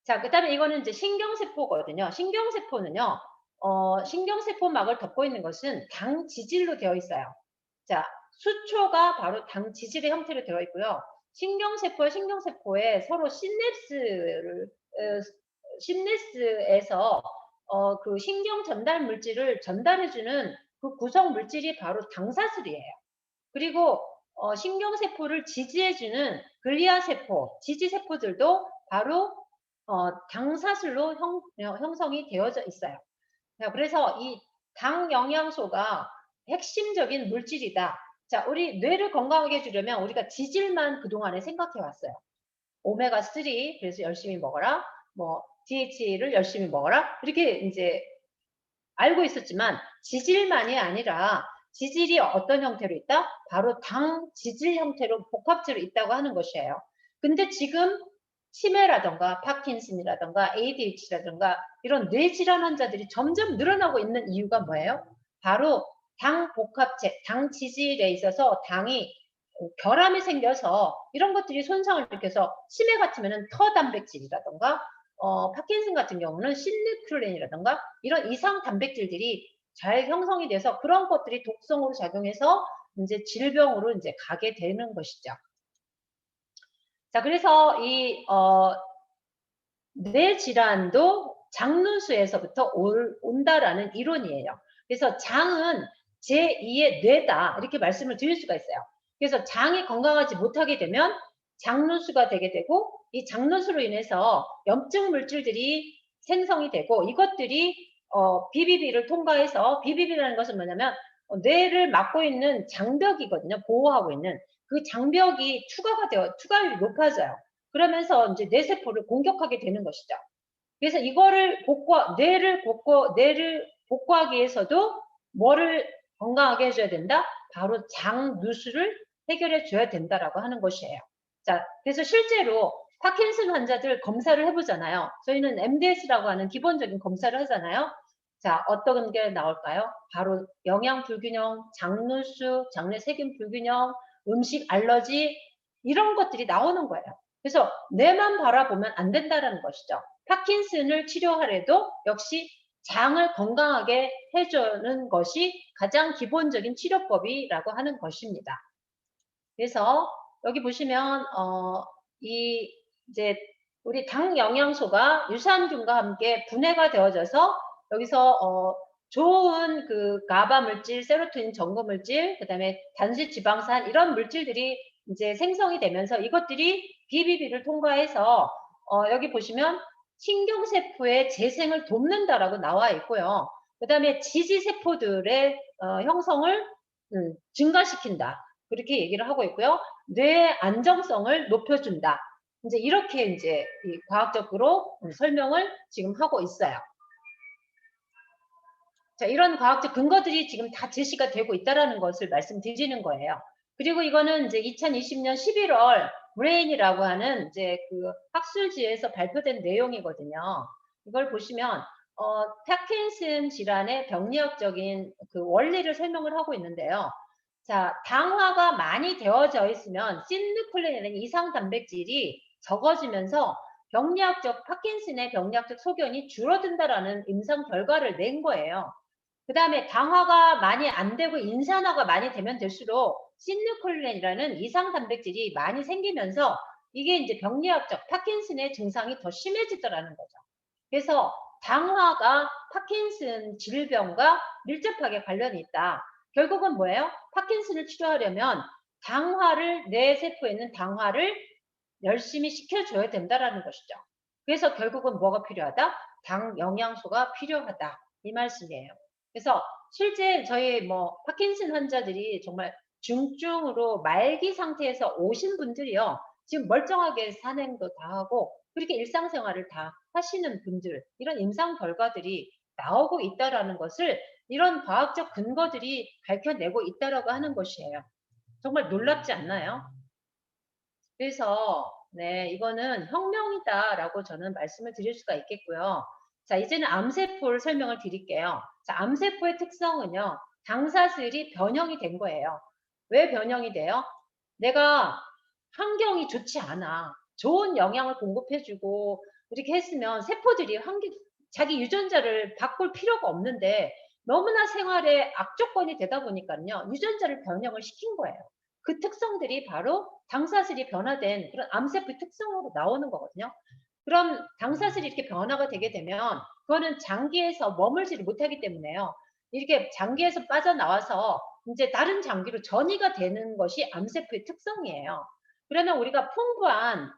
자, 그 다음에 이거는 이제 신경세포거든요. 신경세포는요, 신경세포막을 덮고 있는 것은 당 지질로 되어 있어요. 자, 수초가 바로 당 지질의 형태로 되어 있고요. 신경세포에 서로 시냅스에서 그 신경 전달 물질을 전달해주는 그 구성 물질이 바로 당사슬이에요. 그리고 신경세포를 지지해주는 글리아세포, 지지세포들도 바로 당사슬로 형성이 되어져 있어요. 자, 그래서 이 당 영양소가 핵심적인 물질이다. 자, 우리 뇌를 건강하게 해주려면 우리가 지질만 그동안에 생각해 왔어요. 오메가3, 그래서 열심히 먹어라. 뭐, DHA를 열심히 먹어라. 이렇게 이제 알고 있었지만 지질만이 아니라 지질이 어떤 형태로 있다? 바로 당 지질 형태로 복합체로 있다고 하는 것이에요. 근데 지금 치매라던가 파킨슨이라던가 ADHD라던가 이런 뇌질환 환자들이 점점 늘어나고 있는 이유가 뭐예요? 바로 당 복합체, 당 지질에 있어서 당이 결함이 생겨서 이런 것들이 손상을 일으켜서 치매 같으면 터 단백질이라던가 파킨슨 같은 경우는 신누클린이라던가 이런 이상 단백질들이 잘 형성이 돼서 그런 것들이 독성으로 작용해서 이제 질병으로 이제 가게 되는 것이죠. 자, 그래서 이 뇌 질환도 장눈수에서부터 온다라는 이론이에요. 그래서 장은 제2의 뇌다 이렇게 말씀을 드릴 수가 있어요. 그래서 장이 건강하지 못하게 되면 장눈수가 되게 되고 이 장눈수로 인해서 염증 물질들이 생성이 되고 이것들이 BBB를 통과해서 BBB라는 것은 뭐냐면 뇌를 막고 있는 장벽이거든요. 보호하고 있는 그 장벽이 투과율이 높아져요. 그러면서 이제 뇌세포를 공격하게 되는 것이죠. 그래서 이거를 뇌를 복구하기 위해서도 뭐를 건강하게 해줘야 된다? 바로 장누수를 해결해 줘야 된다라고 하는 것이에요. 자, 그래서 실제로 파킨슨 환자들 검사를 해보잖아요. 저희는 MDS라고 하는 기본적인 검사를 하잖아요. 자, 어떤 게 나올까요? 바로 영양 불균형, 장누수, 장내 세균 불균형, 음식 알러지 이런 것들이 나오는 거예요. 그래서 뇌만 바라보면 안 된다는 것이죠. 파킨슨을 치료하려도 역시 장을 건강하게 해주는 것이 가장 기본적인 치료법이라고 하는 것입니다. 그래서 여기 보시면 이제 우리 당 영양소가 유산균과 함께 분해가 되어져서 여기서 좋은 그 가바 물질, 세로토닌 전구 물질, 그다음에 단수 지방산 이런 물질들이 이제 생성이 되면서 이것들이 BBB를 통과해서 여기 보시면 신경세포의 재생을 돕는다라고 나와 있고요. 그다음에 지지세포들의 형성을 증가시킨다. 그렇게 얘기를 하고 있고요. 뇌 안정성을 높여준다. 이제 이렇게 이제 과학적으로 설명을 지금 하고 있어요. 자, 이런 과학적 근거들이 지금 다 제시가 되고 있다라는 것을 말씀드리는 거예요. 그리고 이거는 이제 2020년 11월 브레인이라고 하는 이제 그 학술지에서 발표된 내용이거든요. 이걸 보시면 파킨슨 질환의 병리학적인 그 원리를 설명을 하고 있는데요. 자, 당화가 많이 되어져 있으면 신누클린이라는 이상 단백질이 적어지면서 파킨슨의 병리학적 소견이 줄어든다라는 임상 결과를 낸 거예요. 그 다음에 당화가 많이 안 되고 인산화가 많이 되면 될수록 신누클린이라는 이상 단백질이 많이 생기면서 이게 이제 병리학적 파킨슨의 증상이 더 심해지더라는 거죠. 그래서 당화가 파킨슨 질병과 밀접하게 관련이 있다. 결국은 뭐예요? 파킨슨을 치료하려면 뇌 세포에 있는 당화를 열심히 시켜줘야 된다라는 것이죠. 그래서 결국은 뭐가 필요하다? 당 영양소가 필요하다. 이 말씀이에요. 그래서 실제 저희 파킨슨 환자들이 정말 중증으로 말기 상태에서 오신 분들이요. 지금 멀쩡하게 산행도 다 하고 그렇게 일상생활을 다 하시는 분들, 이런 임상 결과들이 나오고 있다라는 것을 이런 과학적 근거들이 밝혀내고 있다라고 하는 것이에요. 정말 놀랍지 않나요? 그래서 네, 이거는 혁명이다라고 저는 말씀을 드릴 수가 있겠고요. 자, 이제는 암세포를 설명을 드릴게요. 자, 암세포의 특성은요. 당사슬이 변형이 된 거예요. 왜 변형이 돼요? 내가 환경이 좋지 않아. 좋은 영양을 공급해주고 이렇게 했으면 세포들이 자기 유전자를 바꿀 필요가 없는데 너무나 생활에 악조건이 되다 보니까요. 유전자를 변형을 시킨 거예요. 그 특성들이 바로 당사슬이 변화된 그런 암세포의 특성으로 나오는 거거든요. 그럼 당사슬이 이렇게 변화가 되게 되면 그거는 장기에서 머물지를 못하기 때문에요. 이렇게 장기에서 빠져나와서 이제 다른 장기로 전이가 되는 것이 암세포의 특성이에요. 그러면 우리가 풍부한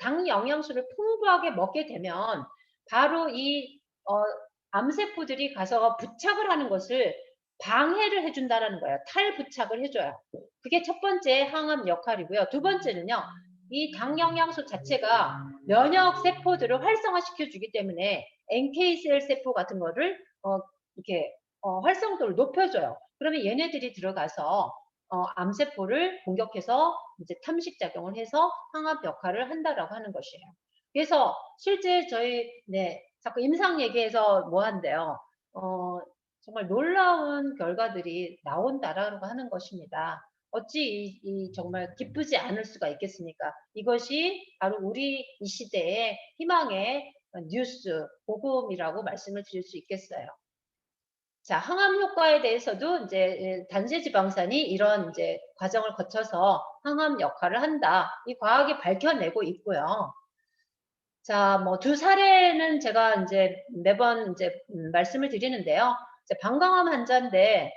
당 영양소를 풍부하게 먹게 되면 바로 이 암세포들이 가서 부착을 하는 것을 방해를 해준다라는 거예요. 탈부착을 해줘요. 그게 첫 번째 항암 역할이고요. 두 번째는요. 이 당 영양소 자체가 면역 세포들을 활성화시켜주기 때문에 NK셀 세포 같은 거를 이렇게 활성도를 높여줘요. 그러면 얘네들이 들어가서 암세포를 공격해서 이제 탐식작용을 해서 항암 역할을 한다라고 하는 것이에요. 그래서 실제 저희 자꾸 임상 얘기해서 뭐 한대요. 정말 놀라운 결과들이 나온다라고 하는 것입니다. 어찌 정말 기쁘지 않을 수가 있겠습니까? 이것이 바로 우리 이 시대의 희망의 뉴스, 복음이라고 말씀을 드릴 수 있겠어요. 자, 항암 효과에 대해서도 이제 단세지방산이 이런 이제 과정을 거쳐서 항암 역할을 한다. 이 과학이 밝혀내고 있고요. 자, 뭐 두 사례는 제가 이제 매번 이제 말씀을 드리는데요. 이제 방광암 환자인데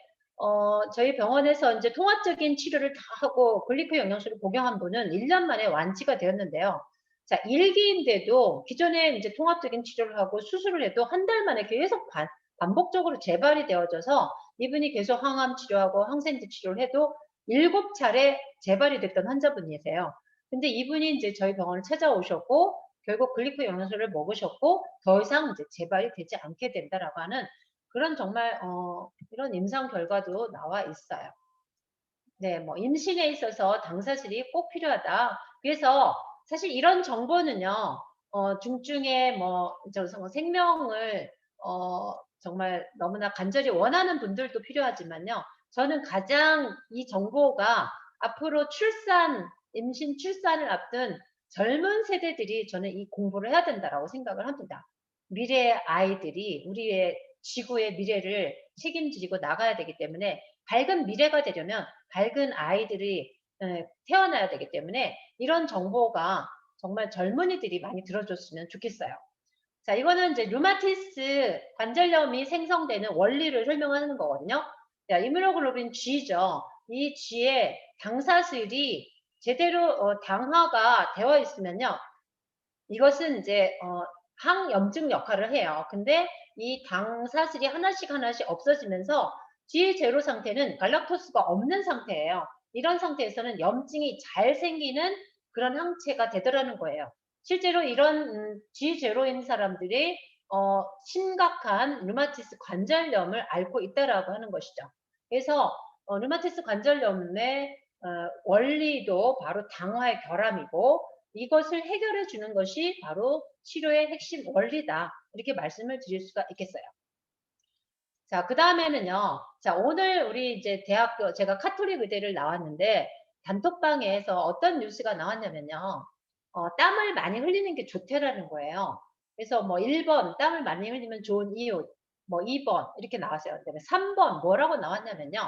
저희 병원에서 이제 통합적인 치료를 다 하고 글리코 영양소를 복용한 분은 1년 만에 완치가 되었는데요. 자, 1기인데도 기존에 이제 통합적인 치료를 하고 수술을 해도 한 달 만에 계속 반복적으로 재발이 되어져서 이분이 계속 항암 치료하고 항생제 치료를 해도 7차례 재발이 됐던 환자분이세요. 근데 이분이 이제 저희 병원을 찾아오셨고 결국 글리코 영양소를 먹으셨고 더 이상 이제 재발이 되지 않게 된다라고 하는 그런 정말 이런 임상 결과도 나와 있어요. 네, 뭐 임신에 있어서 당사슬이 꼭 필요하다. 그래서 사실 이런 정보는요, 중증의 생명을 정말 너무나 간절히 원하는 분들도 필요하지만요. 저는 가장 이 정보가 앞으로 임신 출산을 앞둔 젊은 세대들이 저는 이 공부를 해야 된다라고 생각을 합니다. 미래의 아이들이 우리의 지구의 미래를 책임지고 나가야 되기 때문에 밝은 미래가 되려면 밝은 아이들이 태어나야 되기 때문에 이런 정보가 정말 젊은이들이 많이 들어줬으면 좋겠어요. 자, 이거는 이제 류마티스 관절염이 생성되는 원리를 설명하는 거거든요. 자, 이뮤노글로빈 G죠. 이 G에 당사슬이 제대로 당화가 되어 있으면요. 이것은 이제 항염증 역할을 해요. 근데 이 당사슬이 하나씩 없어지면서 G0 상태는 갈락토스가 없는 상태예요. 이런 상태에서는 염증이 잘 생기는 그런 항체가 되더라는 거예요. 실제로 이런 G0인 사람들이 심각한 류마티스 관절염을 앓고 있다라고 하는 것이죠. 그래서 류마티스 관절염의 원리도 바로 당화의 결함이고 이것을 해결해 주는 것이 바로 치료의 핵심 원리다. 이렇게 말씀을 드릴 수가 있겠어요. 자, 그 다음에는요. 자, 오늘 우리 이제 제가 카톨릭 의대를 나왔는데 단톡방에서 어떤 뉴스가 나왔냐면요. 땀을 많이 흘리는 게 좋대라는 거예요. 그래서 뭐 1번 땀을 많이 흘리면 좋은 이유, 뭐 2번 이렇게 나왔어요. 그다음에 3번 뭐라고 나왔냐면요.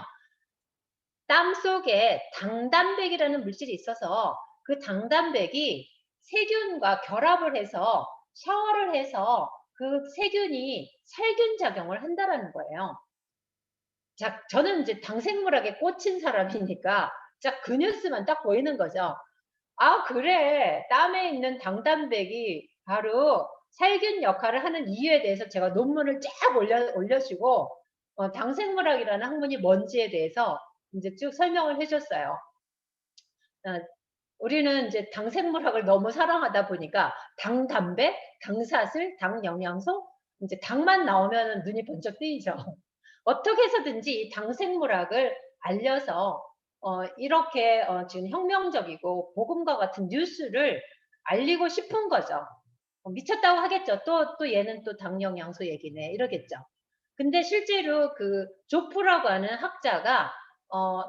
땀 속에 당단백이라는 물질이 있어서 그 당단백이 세균과 결합을 해서 샤워를 해서 그 세균이 살균 작용을 한다라는 거예요. 자, 저는 이제 당생물학에 꽂힌 사람이니까 자, 그 뉴스만 딱 보이는 거죠. 아, 그래. 땀에 있는 당단백이 바로 살균 역할을 하는 이유에 대해서 제가 논문을 쫙 올려주고 당생물학이라는 학문이 뭔지에 대해서 이제 쭉 설명을 해줬어요. 우리는 이제 당생물학을 너무 사랑하다 보니까 당, 단백, 당사슬, 당 영양소, 이제 당만 나오면 눈이 번쩍 뜨이죠. 어떻게 해서든지 이 당생물학을 알려서 이렇게 지금 혁명적이고 복음과 같은 뉴스를 알리고 싶은 거죠. 미쳤다고 하겠죠. 또 얘는 또 당 영양소 얘기네 이러겠죠. 근데 실제로 그 조프라고 하는 학자가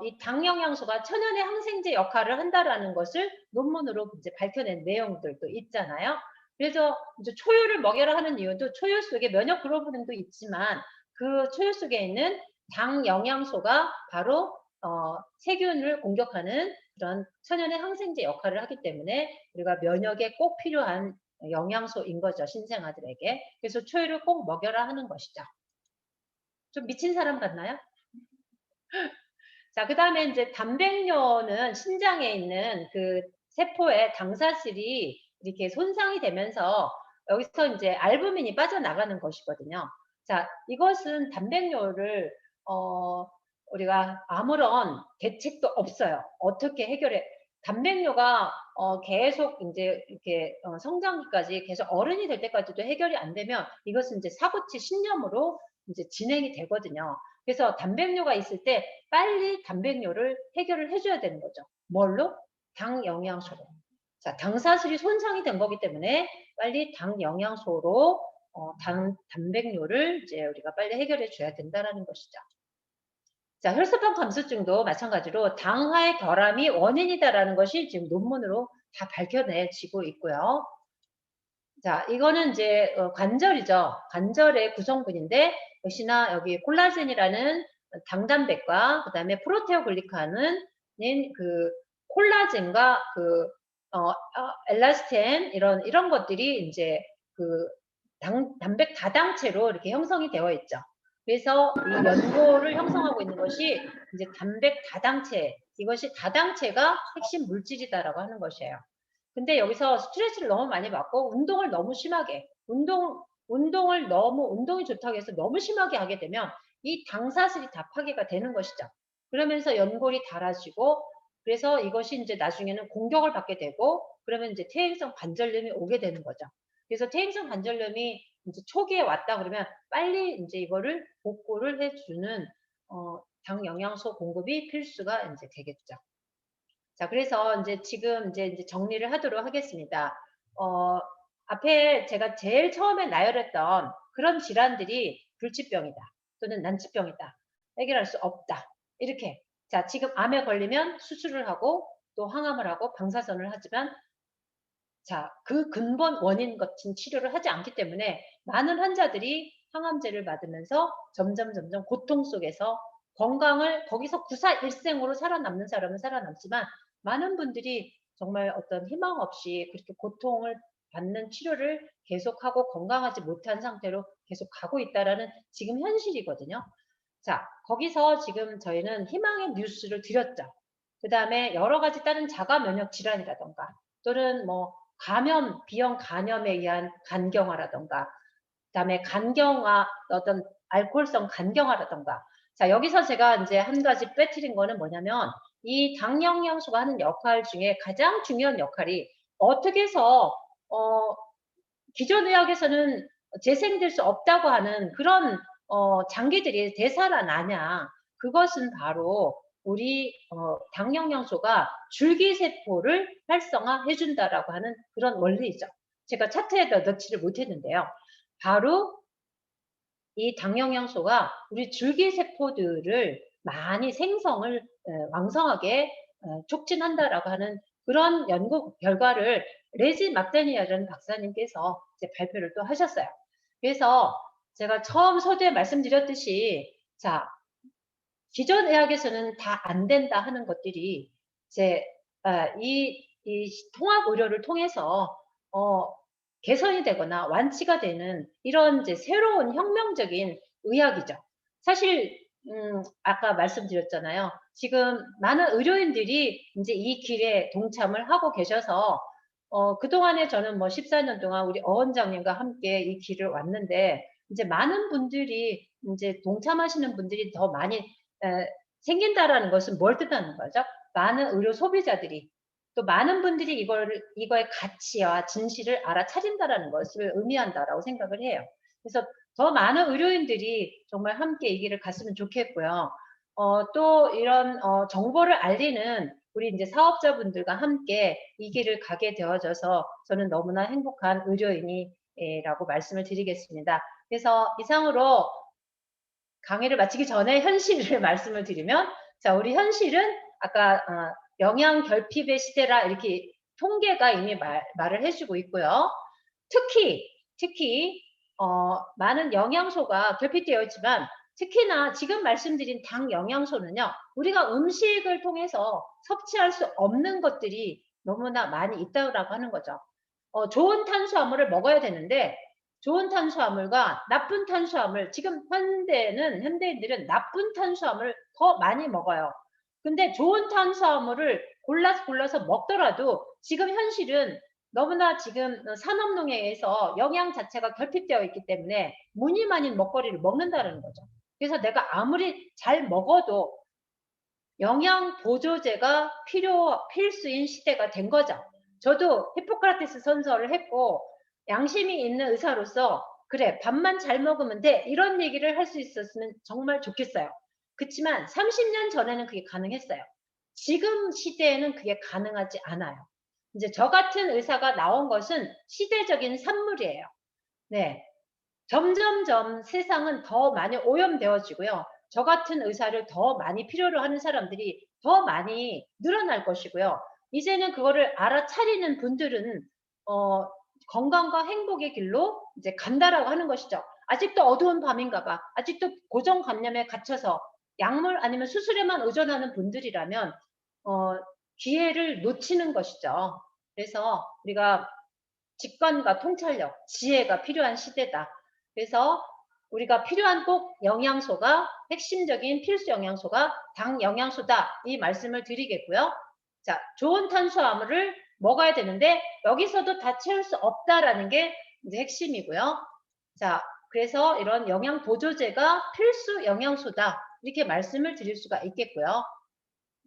이 당 영양소가 천연의 항생제 역할을 한다라는 것을 논문으로 이제 밝혀낸 내용들도 있잖아요. 그래서 이제 초유를 먹여라 하는 이유도 초유 속에 면역 글로불린도 있지만 그 초유 속에 있는 당 영양소가 바로 세균을 공격하는 그런 천연의 항생제 역할을 하기 때문에 우리가 면역에 꼭 필요한 영양소인 거죠, 신생아들에게. 그래서 초유를 꼭 먹여라 하는 것이죠. 좀 미친 사람 같나요? 자, 그 다음에 이제 단백뇨는 신장에 있는 그 세포의 당사슬이 이렇게 손상이 되면서 여기서 이제 알부민이 빠져나가는 것이거든요. 자, 이것은 단백뇨를 우리가 아무런 대책도 없어요. 어떻게 해결해? 단백뇨가 계속 이제 이렇게 성장기까지 계속 어른이 될 때까지도 해결이 안 되면 이것은 이제 사고치 신념으로 이제 진행이 되거든요. 그래서 단백뇨가 있을 때 빨리 단백뇨를 해결을 해줘야 되는 거죠. 뭘로? 당 영양소로. 자, 당사슬이 손상이 된 거기 때문에 빨리 당 영양소로 단백뇨를 이제 우리가 빨리 해결해 줘야 된다라는 것이죠. 자, 혈소판 감소증도 마찬가지로 당화의 결함이 원인이다라는 것이 지금 논문으로 다 밝혀내지고 있고요. 자, 이거는 이제 관절이죠. 관절의 구성분인데 역시나 여기 콜라겐이라는 당단백과 그 다음에 프로테오글리칸은 그 콜라겐과 그 엘라스텐 이런 것들이 이제 그 단백 다당체로 이렇게 형성이 되어 있죠. 그래서 이 연고를 형성하고 있는 것이 이제 단백 다당체, 이것이 다당체가 핵심 물질이다라고 하는 것이에요. 근데 여기서 스트레스를 너무 많이 받고 운동을 너무 심하게 운동이 좋다고 해서 너무 심하게 하게 되면 이 당사슬이 다 파괴가 되는 것이죠. 그러면서 연골이 닳아지고 그래서 이것이 이제 나중에는 공격을 받게 되고 그러면 이제 퇴행성 관절염이 오게 되는 거죠. 그래서 퇴행성 관절염이 이제 초기에 왔다 그러면 빨리 이제 이거를 복구를 해주는 당 영양소 공급이 필수가 이제 되겠죠. 자, 그래서 이제 지금 이제 정리를 하도록 하겠습니다. 앞에 제가 제일 처음에 나열했던 그런 질환들이 불치병이다 또는 난치병이다. 해결할 수 없다. 이렇게. 자, 지금 암에 걸리면 수술을 하고 또 항암을 하고 방사선을 하지만 자, 그 근본 원인 같은 치료를 하지 않기 때문에 많은 환자들이 항암제를 맞으면서 점점 고통 속에서 건강을 거기서 구사일생으로 살아남는 사람은 살아남지만 많은 분들이 정말 어떤 희망 없이 그렇게 고통을 받는 치료를 계속하고 건강하지 못한 상태로 계속 가고 있다라는 지금 현실이거든요. 자, 거기서 지금 저희는 희망의 뉴스를 드렸죠. 그 다음에 여러 가지 다른 자가 면역 질환이라던가 또는 뭐 감염, 비형 간염에 의한 간경화라던가 그 다음에 간경화, 어떤 알코올성 간경화라던가 자, 여기서 제가 이제 한 가지 빼뜨린 거는 뭐냐면 이 당 영양소가 하는 역할 중에 가장 중요한 역할이 어떻게 해서 기존 의학에서는 재생될 수 없다고 하는 그런 장기들이 되살아나냐 그것은 바로 우리 당 영양소가 줄기세포를 활성화해 준다라고 하는 그런 원리이죠. 제가 차트에다 넣지를 못했는데요. 바로 이 당 영양소가 우리 줄기세포들을 많이 생성을 왕성하게 촉진한다라고 하는 그런 연구 결과를 레지 막다니아라는 박사님께서 이제 발표를 또 하셨어요. 그래서 제가 처음 서두에 말씀드렸듯이 자, 기존 의학에서는 다 안 된다 하는 것들이 이제 이 통합 의료를 통해서 개선이 되거나 완치가 되는 이런 이제 새로운 혁명적인 의학이죠. 사실 아까 말씀드렸잖아요. 지금 많은 의료인들이 이제 이 길에 동참을 하고 계셔서 그동안에 저는 뭐 14년 동안 우리 원장님과 함께 이 길을 왔는데 이제 많은 분들이 이제 동참하시는 분들이 더 많이 생긴다라는 것은 뭘 뜻하는 거죠? 많은 의료 소비자들이 또 많은 분들이 이거의 가치와 진실을 알아차린다라는 것을 의미한다라고 생각을 해요. 그래서 더 많은 의료인들이 정말 함께 이 길을 갔으면 좋겠고요. 또 이런 정보를 알리는 우리 이제 사업자분들과 함께 이 길을 가게 되어져서 저는 너무나 행복한 의료인이라고 말씀을 드리겠습니다. 그래서 이상으로 강의를 마치기 전에 현실을 말씀을 드리면, 자, 우리 현실은 아까 영양 결핍의 시대라 이렇게 통계가 이미 말을 해주고 있고요. 특히 많은 영양소가 결핍되어 있지만 특히나 지금 말씀드린 당 영양소는요, 우리가 음식을 통해서 섭취할 수 없는 것들이 너무나 많이 있다고 하는 거죠. 좋은 탄수화물을 먹어야 되는데 좋은 탄수화물과 나쁜 탄수화물, 지금 현대인들은 나쁜 탄수화물을 더 많이 먹어요. 근데 좋은 탄수화물을 골라서 먹더라도 지금 현실은 너무나 지금 산업농약에서 영양 자체가 결핍되어 있기 때문에 무늬만인 먹거리를 먹는다는 거죠. 그래서 내가 아무리 잘 먹어도 영양 보조제가 필수인 시대가 된 거죠. 저도 히포크라테스 선서를 했고 양심이 있는 의사로서 그래 밥만 잘 먹으면 돼 이런 얘기를 할 수 있었으면 정말 좋겠어요. 그렇지만 30년 전에는 그게 가능했어요. 지금 시대에는 그게 가능하지 않아요. 이제 저 같은 의사가 나온 것은 시대적인 산물이에요. 네, 점점점 세상은 더 많이 오염되어지고요. 저 같은 의사를 더 많이 필요로 하는 사람들이 더 많이 늘어날 것이고요. 이제는 그거를 알아차리는 분들은 건강과 행복의 길로 이제 간다라고 하는 것이죠. 아직도 어두운 밤인가 봐. 아직도 고정관념에 갇혀서 약물 아니면 수술에만 의존하는 분들이라면 기회를 놓치는 것이죠. 그래서 우리가 직관과 통찰력, 지혜가 필요한 시대다. 그래서 우리가 필요한 꼭 영양소가 핵심적인 필수 영양소가 당 영양소다. 이 말씀을 드리겠고요. 자, 좋은 탄수화물을 먹어야 되는데 여기서도 다 채울 수 없다라는 게 이제 핵심이고요. 자, 그래서 이런 영양 보조제가 필수 영양소다. 이렇게 말씀을 드릴 수가 있겠고요.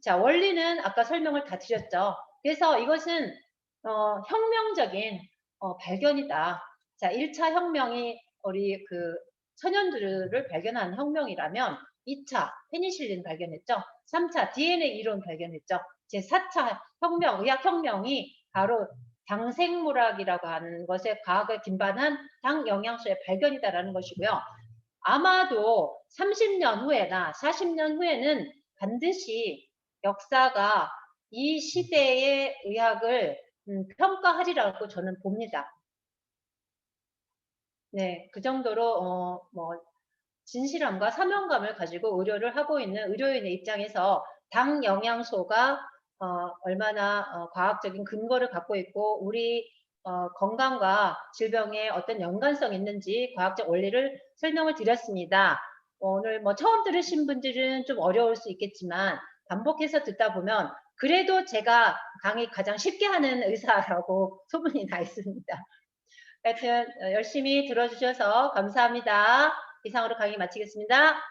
자, 원리는 아까 설명을 다 드렸죠. 그래서 이것은 혁명적인 발견이다. 자, 1차 혁명이 우리 그 천연들을 발견한 혁명이라면 2차 페니실린 발견했죠. 3차 DNA 이론 발견했죠. 제4차 혁명, 의학혁명이 바로 당생물학이라고 하는 것에 과학을 기반한 당 영양소의 발견이다라는 것이고요. 아마도 30년 후에나 40년 후에는 반드시 역사가 이 시대의 의학을 평가하리라고 저는 봅니다. 네, 그 정도로 진실함과 사명감을 가지고 의료를 하고 있는 의료인의 입장에서 당 영양소가 얼마나 과학적인 근거를 갖고 있고 우리 건강과 질병에 어떤 연관성이 있는지 과학적 원리를 설명을 드렸습니다. 오늘 처음 들으신 분들은 좀 어려울 수 있겠지만 반복해서 듣다 보면 그래도 제가 강의 가장 쉽게 하는 의사라고 소문이 나 있습니다. 하여튼 열심히 들어주셔서 감사합니다. 이상으로 강의 마치겠습니다.